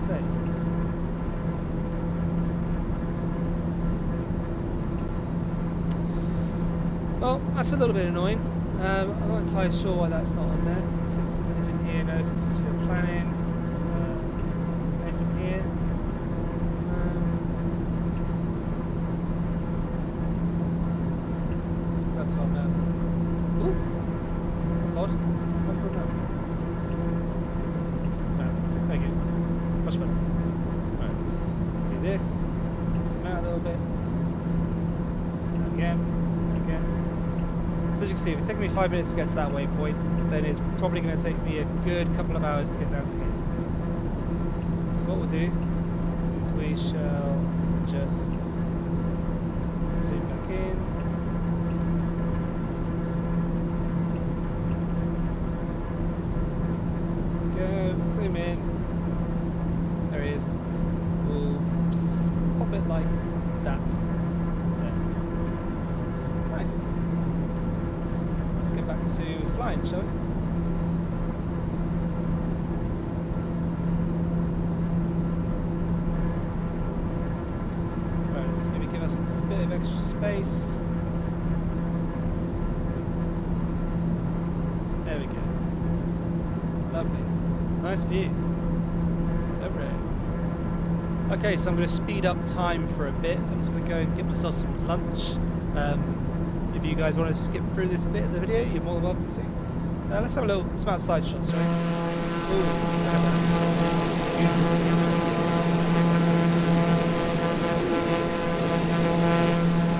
S1: Say. Well, that's a little bit annoying. I'm not entirely sure why that's not on there. Let's see if there's anything here. No, it's just for planning. Anything here? Let's go back to our map. Ooh, that's odd. What's the map? No, thank you. Much better. Alright, let's do this. Zoom out a little bit. Again. Again. So as you can see, if it's taking me 5 minutes to get to that waypoint, then it's probably going to take me a good couple of hours to get down to here. So what we'll do is we shall just zoom back in. Go, zoom in. There he is. We'll pop it like that. There. Nice. Let's get back to flying, shall we? Right, let's maybe give us a bit of extra space. There we go. Lovely. Nice view. Okay, so I'm going to speed up time for a bit. I'm just going to go and get myself some lunch. If you guys want to skip through this bit of the video, you're more than welcome to. Let's have some outside shots, shall we?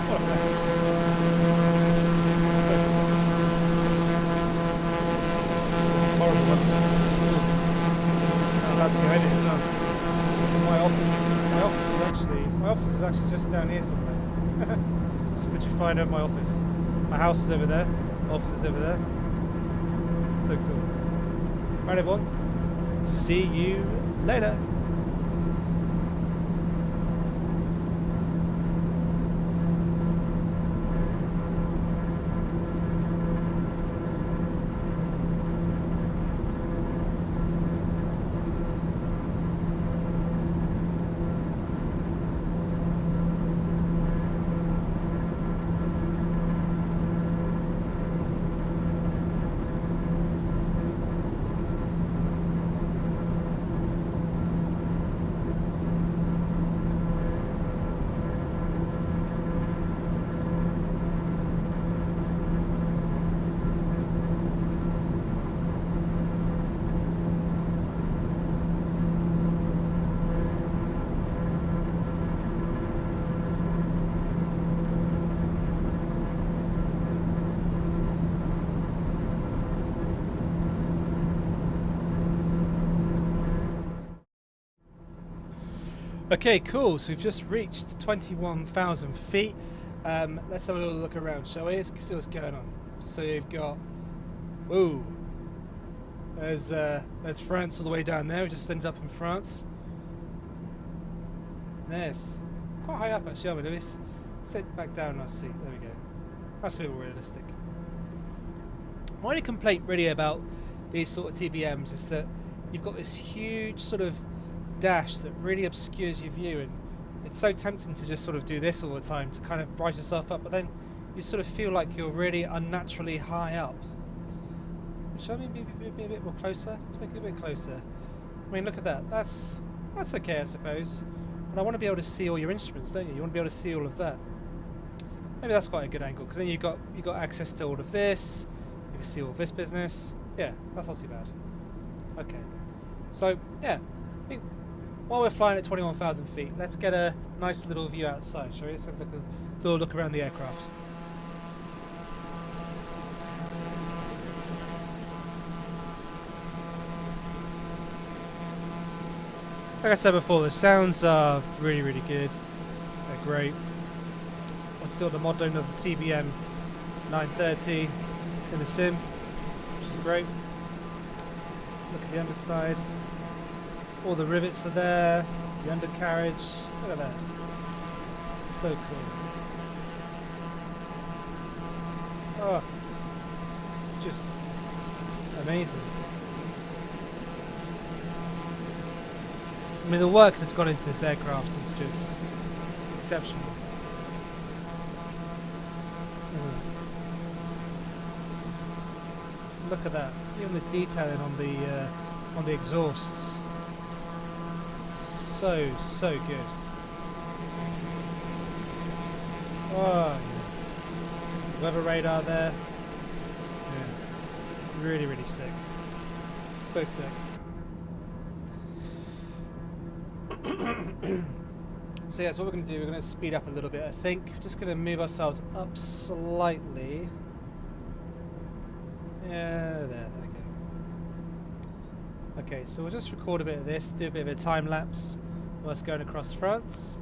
S1: What a plane. So horrible one. I'm about to go edit as well. my office. My office is actually just down here somewhere. Just that you find out my office. My house is over there. My office is over there. It's so cool. Right, everyone. See you later. Okay, cool. So we've just reached 21,000 feet. Let's have a little look around, shall we? Let's see what's going on. So you've got, ooh, there's France all the way down there. We just ended up in France. Nice. Quite high up actually, aren't we, Lewis? Sit back down and I'll see. There we go. That's a bit more realistic. My only complaint really about these sort of TBMs is that you've got this huge sort of dash that really obscures your view, and it's so tempting to just sort of do this all the time to kind of rise yourself up, but then you sort of feel like you're really unnaturally high up. Shall we be a bit more closer? Let's make it a bit closer. I mean, look at that. That's okay, I suppose. But I want to be able to see all your instruments, don't you? You want to be able to see all of that. Maybe that's quite a good angle, because then you've got access to all of this. You can see all of this business. Yeah, that's not too bad. Okay. So yeah, I think while we're flying at 21,000 feet, let's get a nice little view outside, shall we? Let's have a little look around the aircraft. Like I said before, the sounds are really, really good. They're great. I'm still the modeling of the TBM850 in the sim, which is great. Look at the underside. All the rivets are there. The undercarriage. Look at that. So cool. Oh, it's just amazing. I mean, the work that's gone into this aircraft is just exceptional. Look at that. Even the detailing on the exhausts. So good. Oh, yeah. Weather radar there. Yeah. Really, really sick. So sick. So yeah, that's what we're going to do. We're going to speed up a little bit, I think. Just going to move ourselves up slightly. Yeah, there we go. Okay, so we'll just record a bit of this, do a bit of a time lapse of us going across France.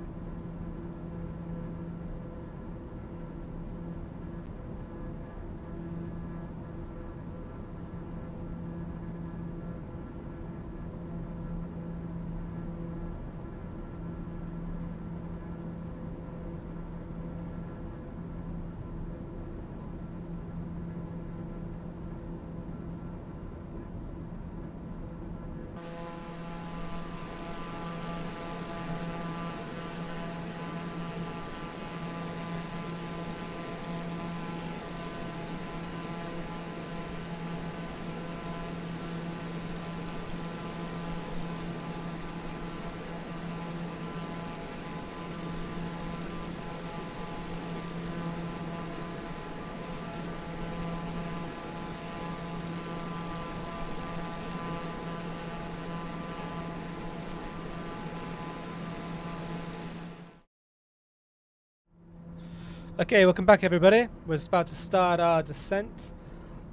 S1: Okay, welcome back everybody. We're about to start our descent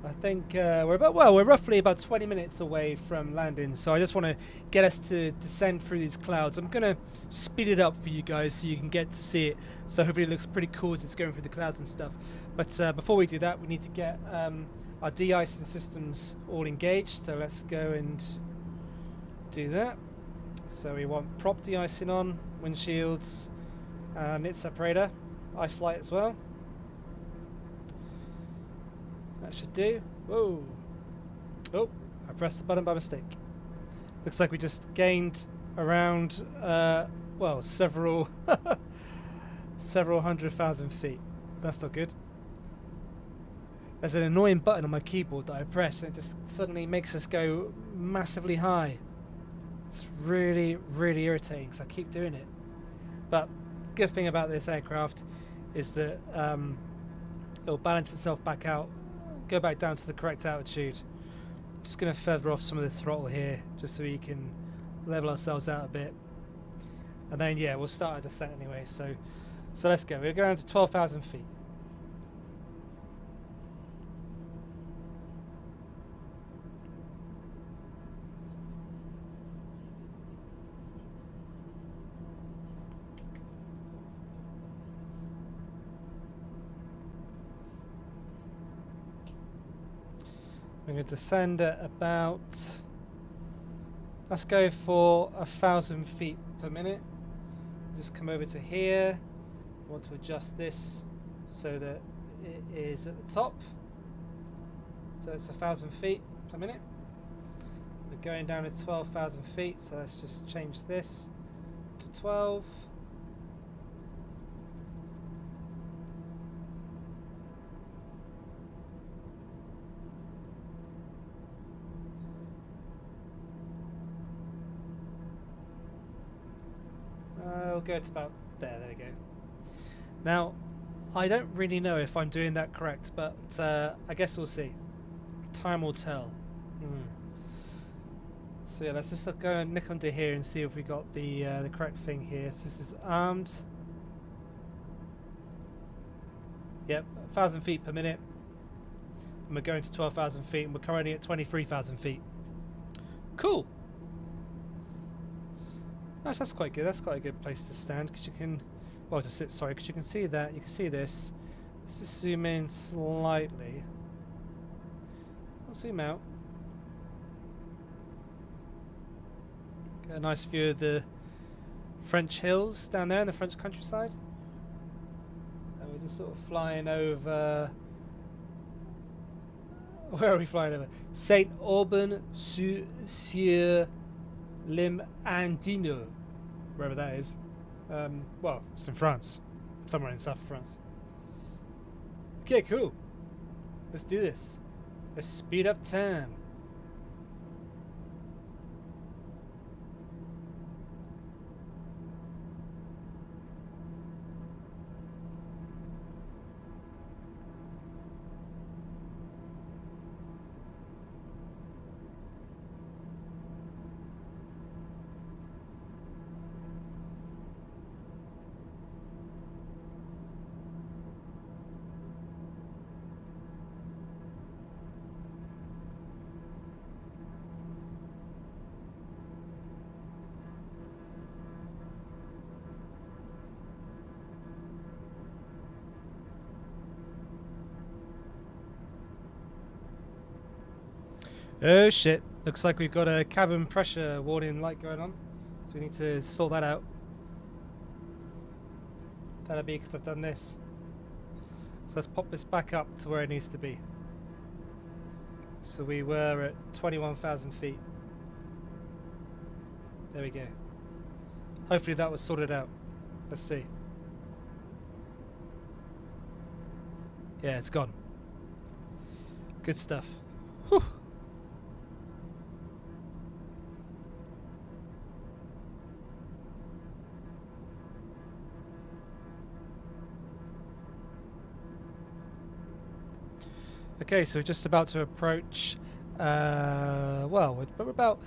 S1: I think we're roughly about 20 minutes away from landing, so I just want to get us to descend through these clouds. I'm going to speed it up for you guys so you can get to see it, so hopefully it looks pretty cool as it's going through the clouds and stuff. But before we do that, we need to get our de-icing systems all engaged, so let's go and do that. So we want prop de-icing on, windshields, nit separator, ice light as well. That should do. Whoa. Oh, I pressed the button by mistake. Looks like we just gained around, well, several hundred thousand feet. That's not good. There's an annoying button on my keyboard that I press and it just suddenly makes us go massively high. It's really, really irritating because I keep doing it. But good thing about this aircraft is that it'll balance itself back out, go back down to the correct altitude. Just going to feather off some of the throttle here just so we can level ourselves out a bit. And then yeah, we'll start our descent anyway. So let's go. We're going to 12,000 feet. We're going to descend at about, let's go for 1,000 feet per minute. Just come over to here. I want to adjust this so that it is at the top. So it's 1,000 feet per minute. We're going down to 12,000 feet, so let's just change this to 12. We'll go to about there we go. Now, I don't really know if I'm doing that correct, but I guess we'll see. Time will tell. So yeah, let's just go and nick under here and see if we got the correct thing here. So this is armed. Yep, 1,000 feet per minute. And we're going to 12,000 feet, and we're currently at 23,000 feet. Cool. Actually, that's quite good. That's quite a good place to stand because you can, well, to sit. Sorry, because you can see that. You can see this. Let's just zoom in slightly. I'll zoom out. Get a nice view of the French hills down there in the French countryside. And we're just sort of flying over. Where are we flying over? Saint Aubin sur Limandino, wherever that is. Well, it's in France, somewhere in south of France. Okay, cool. Let's do this. Let's speed up time. Oh shit, looks like we've got a cabin pressure warning light going on, so we need to sort that out. That'll be because I've done this. So let's pop this back up to where it needs to be. So we were at 21,000 feet. There we go. Hopefully that was sorted out. Let's see. Yeah, it's gone. Good stuff. Whew. Okay, so we're just about to approach, well, we're about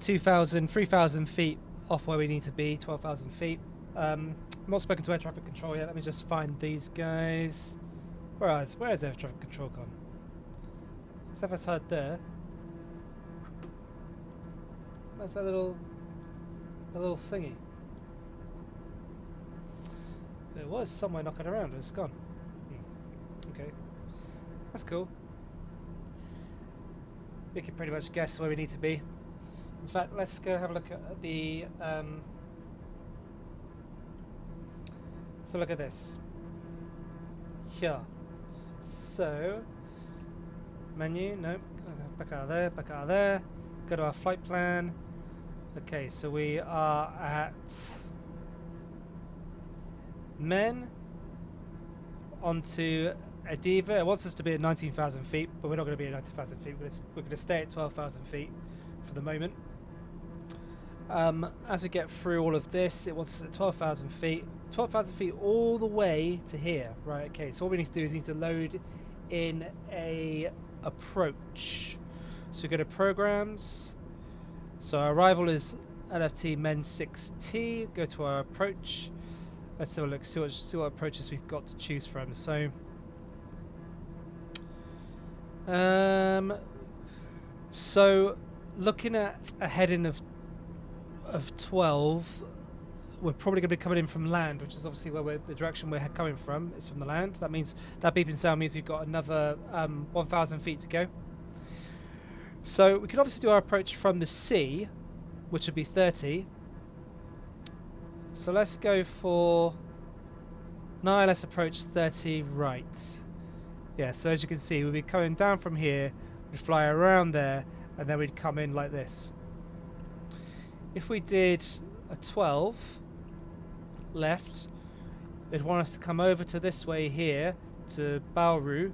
S1: 2,000, 3,000 feet off where we need to be, 12,000 feet. I'm not spoken to air traffic control yet. Let me just find these guys. Where is air traffic control gone? Let's have us HUD there. Where's that little thingy? It was somewhere knocking around, it's gone. Okay. That's cool. We can pretty much guess where we need to be. In fact, let's go have a look at the so look at this. Here. So menu, nope. Back out of there, back out of there. Go to our flight plan. Okay, so we are at men onto Adiva. It wants us to be at 19,000 feet, but we're not going to be at 19,000 feet. We're going to stay at 12,000 feet for the moment. As we get through all of this, it wants us at 12,000 feet. 12,000 feet all the way to here. Right, okay, so what we need to do is we need to load in a approach. So we go to programs. So our arrival is LFT Men 6T. Go to our approach. Let's have a look, see what approaches we've got to choose from. So looking at a heading of 12, we're probably going to be coming in from land, which is obviously where the direction we're coming from is from the land. That means that beeping sound means we've got another 1,000 feet to go. So we could obviously do our approach from the sea, which would be 30. So let's go for let's approach 30 right. Yeah, so as you can see, we'll be coming down from here, we'd fly around there, and then we'd come in like this. If we did a 12 left, it'd want us to come over to this way here to Bauru,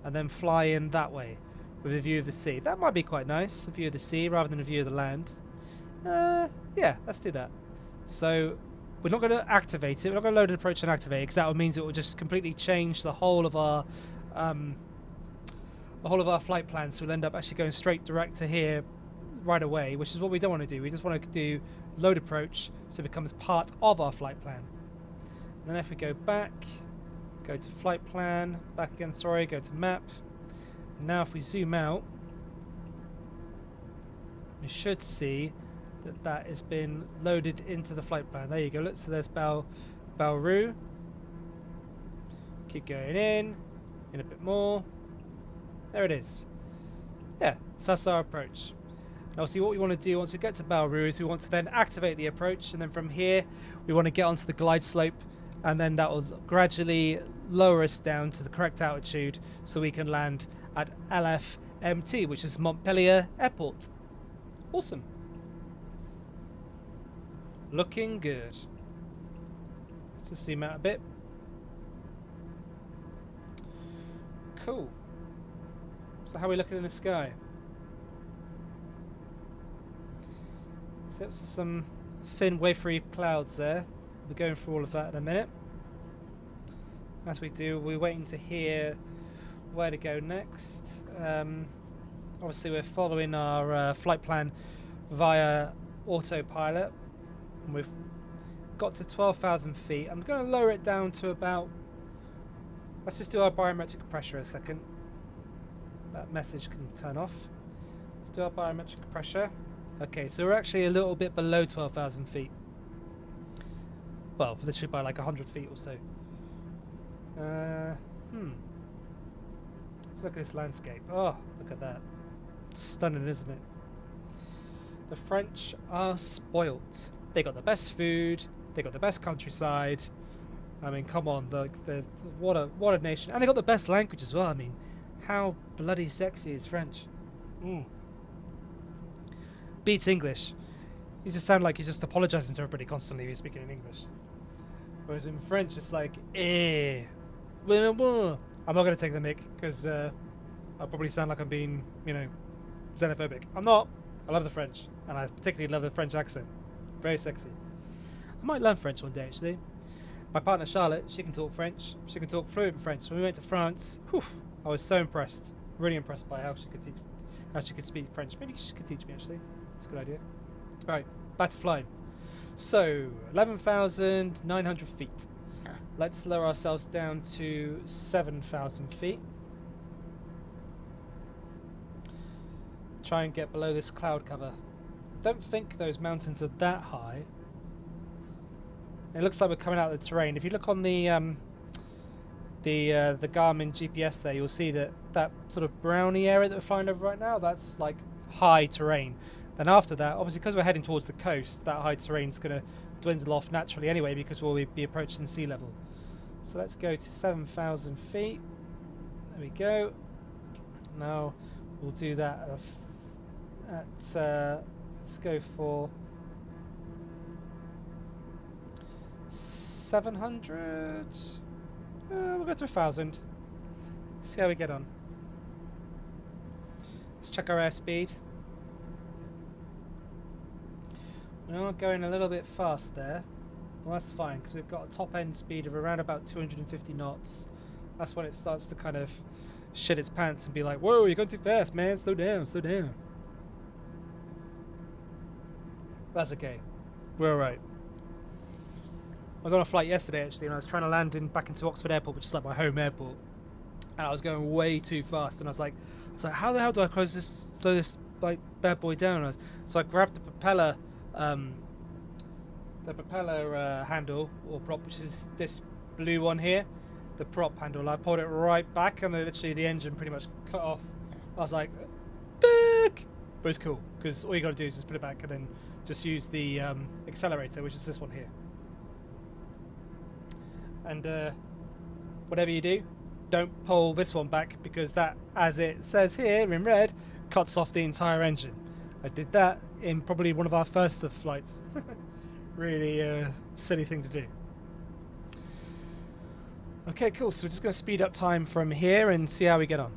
S1: and then fly in that way with a view of the sea. That might be quite nice, a view of the sea rather than a view of the land. Yeah, let's do that. So we're not going to activate it. We're not going to load an approach and activate it, because that means it will just completely change the whole of our flight plan. So we'll end up actually going straight direct to here right away, which is what we don't want to do. We just want to do load approach so it becomes part of our flight plan. And then if we go back, go to flight plan, back again, sorry, go to map. And now if we zoom out, we should see that has been loaded into the flight plan. There you go. Look, so there's Bauru. Keep going in a bit more. There it is. Yeah, so that's our approach. Now, see, what we want to do once we get to Bauru is we want to then activate the approach, and then from here we want to get onto the glide slope, and then that will gradually lower us down to the correct altitude so we can land at LFMT, which is Montpellier Airport. Awesome. Looking good. Let's just zoom out a bit. Cool. So how are we looking in the sky? So some thin wafery clouds there. We're going through all of that in a minute. As we do, we're waiting to hear where to go next. Obviously we're following our flight plan via autopilot. And we've got to 12,000 feet. I'm going to lower it down to about, let's just do our barometric pressure a second. That message can turn off. Let's do our barometric pressure. Okay, so we're actually a little bit below 12,000 feet. Well, literally by like 100 feet or so. Let's look at this landscape. Oh, look at that. It's stunning, isn't it? The French are spoilt. They got the best food. They got the best countryside. I mean, come on, what a nation, and they got the best language as well. I mean, how bloody sexy is French? Beats English. You just sound like you're just apologising to everybody constantly when you're speaking in English. Whereas in French, it's like, I'm not going to take the mic because I'll probably sound like I'm being, xenophobic. I'm not. I love the French, and I particularly love the French accent. Very sexy. I might learn French one day, actually. My partner Charlotte, she can talk French. She can talk fluent French. When we went to France, I was so impressed. Really impressed by how she could speak French. Maybe she could teach me, actually. That's a good idea. All right, back to flying. So, 11,900 feet. Let's lower ourselves down to 7,000 feet. try and get below this cloud cover. Don't think those mountains are that high. It looks like we're coming out of the terrain. If you look on the Garmin GPS there, you'll see that that sort of browny area that we're flying over right now, that's like high terrain. Then after that, obviously because we're heading towards the coast, that high terrain's going to dwindle off naturally anyway because we'll be approaching sea level. So let's go to 7,000 feet. There we go. Now we'll do that at let's go for 700. We'll go to 1,000. See how we get on. Let's check our airspeed. We are going a little bit fast there. Well, that's fine because we've got a top end speed of around about 250 knots. That's when it starts to kind of shit its pants and be like, whoa, you're going too fast, man. Slow down, slow down. That's okay. We're alright. I was on a flight yesterday actually, and I was trying to land back into Oxford Airport, which is like my home airport, and I was going way too fast. And I was like, how the hell do I slow this like bad boy down? So I grabbed the propeller handle or prop, which is this blue one here, the prop handle. I pulled it right back, and then literally the engine pretty much cut off. I was like, fuck! But it's cool because all you got to do is just put it back and then just use the accelerator, which is this one here. And whatever you do, don't pull this one back because that, as it says here in red, cuts off the entire engine. I did that in probably one of our first of flights. Really silly thing to do. Okay, cool. So we're just going to speed up time from here and see how we get on.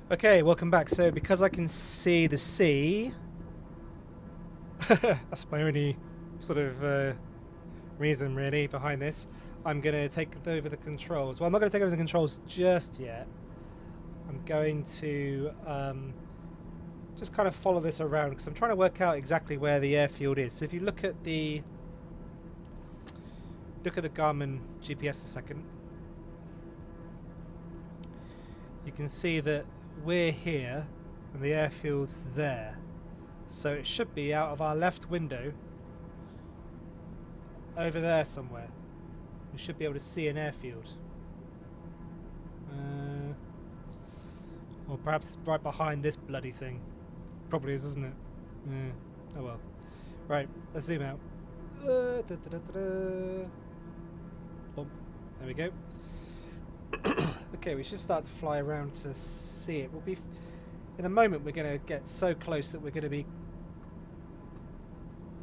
S1: Okay, welcome back. So because I can see the sea, that's my only sort of reason really behind this, I'm going to take over the controls. Well, I'm not going to take over the controls just yet. I'm going to just kind of follow this around because I'm trying to work out exactly where the airfield is. So if you look at the Garmin GPS a second, you can see that we're here and the airfield's there, so it should be out of our left window over there somewhere. We should be able to see an airfield, or perhaps it's right behind this bloody thing. Probably is, isn't it? Oh well. Right, let's zoom out. Boom. There we go. Okay, we should start to fly around to see it. We'll be in a moment. We're going to get so close that we're going to be.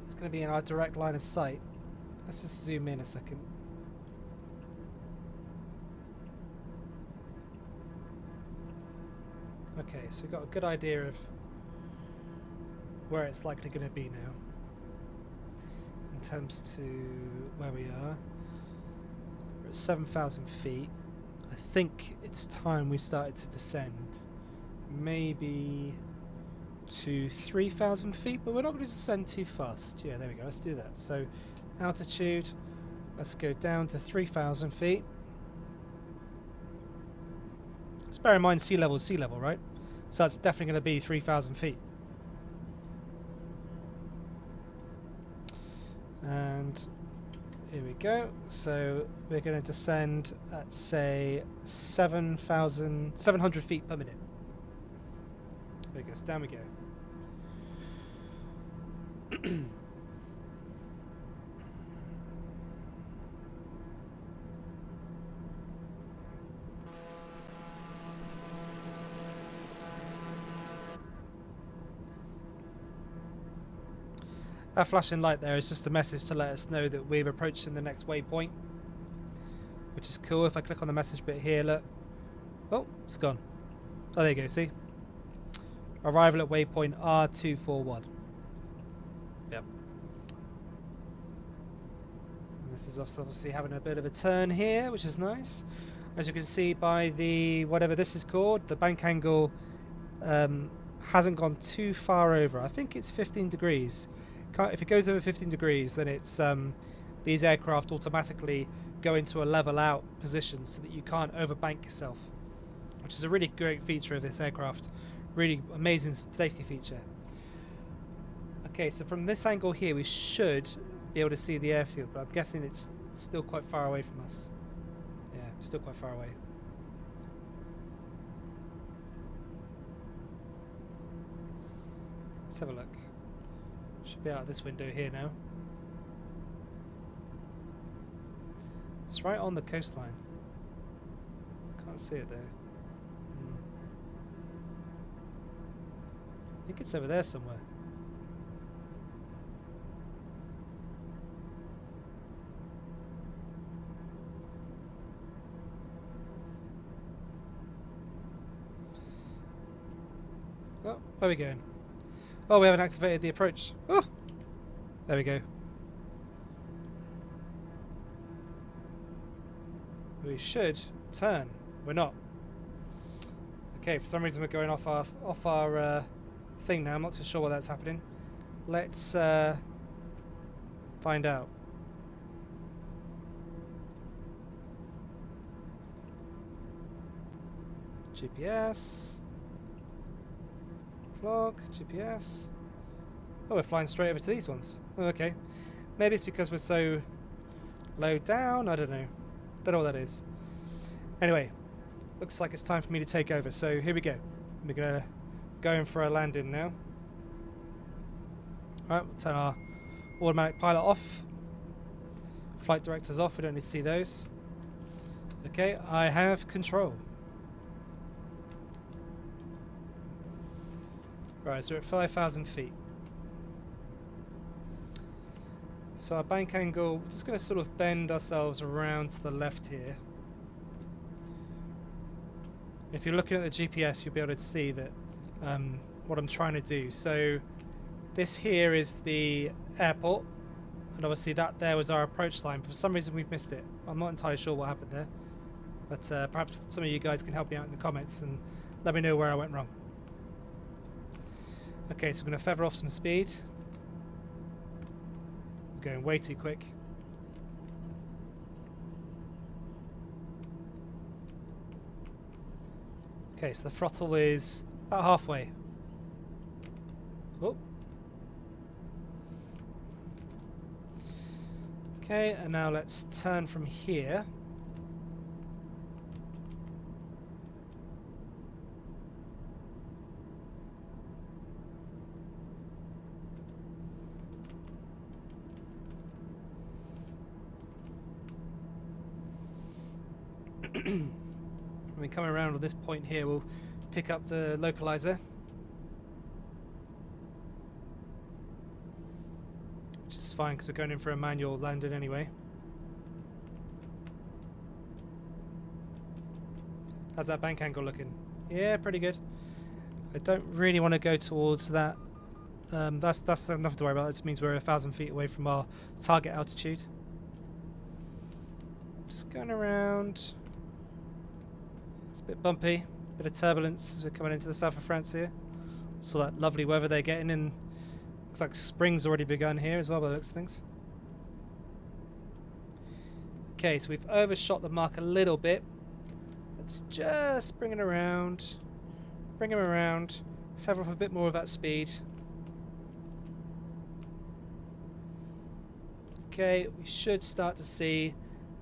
S1: It's going to be in our direct line of sight. Let's just zoom in a second. Okay, so we've got a good idea of where it's likely going to be now. In terms to where we are, we're at 7,000 feet. I think it's time we started to descend, maybe to 3,000 feet, but we're not going to descend too fast. Yeah, there we go. Let's do that. So altitude, let's go down to 3,000 feet. Let's bear in mind sea level is sea level, right? So that's definitely going to be 3,000 feet. And here we go. So we're going to descend at, say, 700 feet per minute. There we go. So down we go. That flashing light there is just a message to let us know that we've approached in the next waypoint, which is cool. If I click on the message bit here, look. Oh, it's gone. Oh, there you go, see? Arrival at waypoint R241. Yep. And this is obviously having a bit of a turn here, which is nice. As you can see by the, whatever this is called, the bank angle hasn't gone too far over. I think it's 15 degrees. If it goes over 15 degrees, then it's these aircraft automatically go into a level out position so that you can't overbank yourself, which is a really great feature of this aircraft. Really amazing safety feature. Okay, so from this angle here we should be able to see the airfield, but I'm guessing it's still quite far away from us. Yeah, still quite far away. Let's have a look. Should be out of this window here now. It's right on the coastline. Can't see it though. I think it's over there somewhere. Oh, where are we going? Oh, we haven't activated the approach. Oh, there we go. We should turn. We're not. Okay, for some reason we're going off our thing now. I'm not too sure why that's happening. Let's find out. GPS. Vlog. GPS. Oh, we're flying straight over to these ones. Oh, okay. Maybe it's because we're so low down. I don't know. Don't know what that is. Anyway, looks like it's time for me to take over. So here we go. We're gonna go in for a landing now. Alright, we'll turn our automatic pilot off. Flight directors off, we don't need to see those. Okay, I have control. Right, so we're at 5,000 feet. So our bank angle, we're just going to sort of bend ourselves around to the left here. If you're looking at the GPS, you'll be able to see that what I'm trying to do. So this here is the airport, and obviously that there was our approach line. For some reason we've missed it. I'm not entirely sure what happened there, but perhaps some of you guys can help me out in the comments and let me know where I went wrong. Okay, so we're going to feather off some speed. We're going way too quick. Okay, so the throttle is about halfway. Oh. Okay, and now let's turn from here. When we come around to this point here, we'll pick up the localizer, which is fine because we're going in for a manual landing anyway. How's that bank angle looking? Yeah, pretty good. I don't really want to go towards that. That's nothing to worry about. This means we're 1,000 feet away from our target altitude. Just going around. It's a bit bumpy, bit of turbulence as we're coming into the south of France here. Saw that lovely weather they're getting in. Looks like spring's already begun here as well by the looks of things. Okay, so we've overshot the mark a little bit. Let's just bring it around. Bring him around. Feather off a bit more of that speed. Okay, we should start to see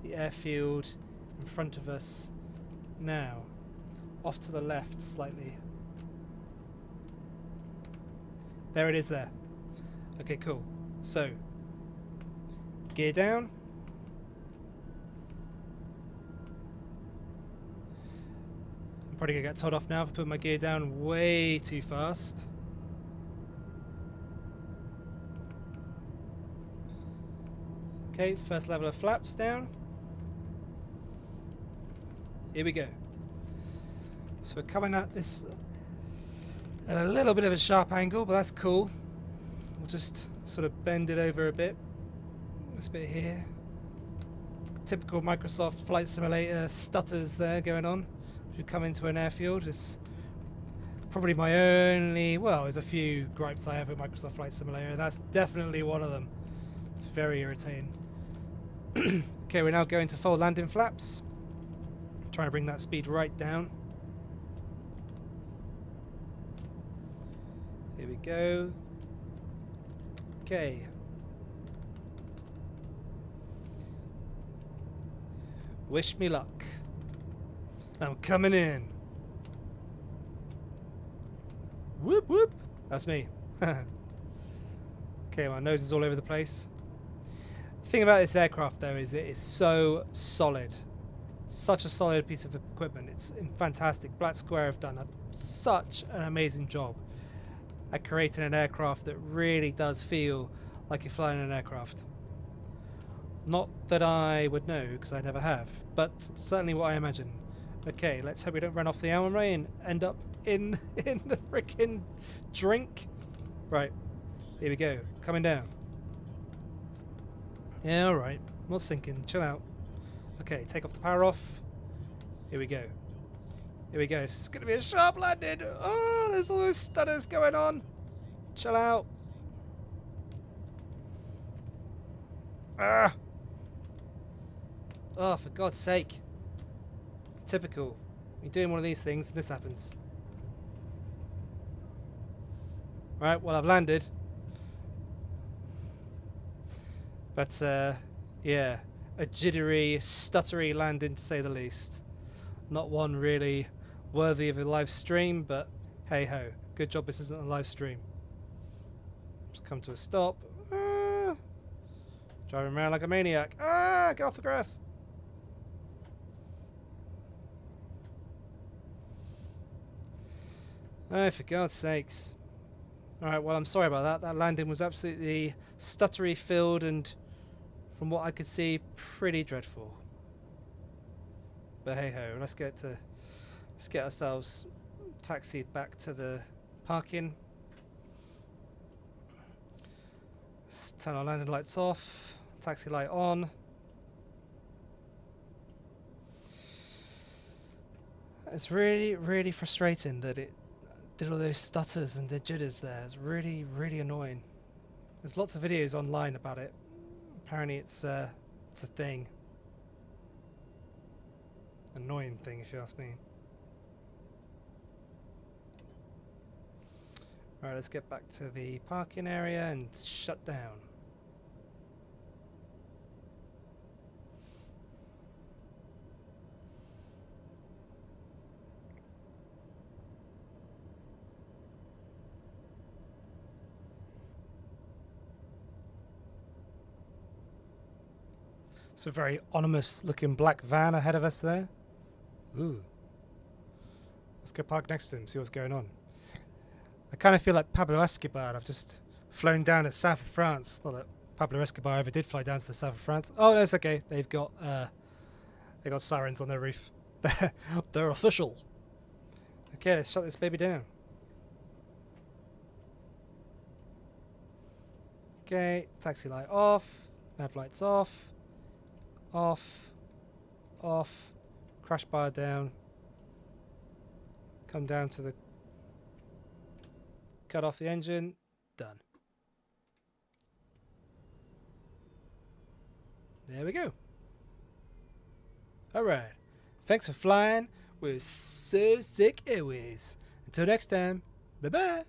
S1: the airfield in front of us now. Off to the left slightly. There it is there. Okay, cool. So, gear down. I'm probably going to get told off now for putting my gear down way too fast. Okay, first level of flaps down. Here we go. So we're coming at this at a little bit of a sharp angle, but that's cool. We'll just sort of bend it over a bit. This bit here. Typical Microsoft Flight Simulator stutters there going on. As you come into an airfield, it's probably my only, well, there's a few gripes I have with Microsoft Flight Simulator. That's definitely one of them. It's very irritating. Okay, we're now going to full landing flaps. Trying to bring that speed right down. Here we go. Okay. Wish me luck. I'm coming in. Whoop whoop. That's me. Okay, my nose is all over the place. The thing about this aircraft though is it is so solid. Such a solid piece of equipment. It's fantastic. Black Square have done such an amazing job at creating an aircraft that really does feel like you're flying an aircraft. Not that I would know, because I never have, but certainly what I imagine. Okay, let's hope we don't run off the runway and end up in the freaking drink. Right, here we go. Coming down. Yeah, alright. Not sinking. Chill out. Okay, take off the power off. Here we go. Here we go. It's going to be a sharp landing. Oh, there's all those stutters going on. Chill out. Ah. Oh, for God's sake. Typical. You're doing one of these things and this happens. Right, well, I've landed. But, yeah. A jittery, stuttery landing to say the least. Not one really worthy of a live stream, but hey ho. Good job this isn't a live stream. Just come to a stop. Ah, driving around like a maniac. Ah, get off the grass. Oh, for God's sakes. Alright, well, I'm sorry about that. That landing was absolutely stuttery filled and, from what I could see, pretty dreadful. But hey ho, let's get ourselves taxied back to the parking. Let's turn our landing lights off, taxi light on. It's really, really frustrating that it did all those stutters and the jitters there. It's really, really annoying. There's lots of videos online about it. Apparently it's a thing. Annoying thing, if you ask me. Alright, let's get back to the parking area and shut down. It's a very ominous looking black van ahead of us there. Ooh. Let's go park next to him, see what's going on. I kind of feel like Pablo Escobar. I've just flown down to the south of France. Not that Pablo Escobar ever did fly down to the south of France. Oh, that's okay. They've got sirens on their roof. They're official. Okay, let's shut this baby down. Okay, taxi light off. Nav lights off. Off. Off. Crash bar down. Come down to the... Cut off the engine. Done. There we go. Alright. Thanks for flying with So Sick Airways. Until next time. Bye-bye.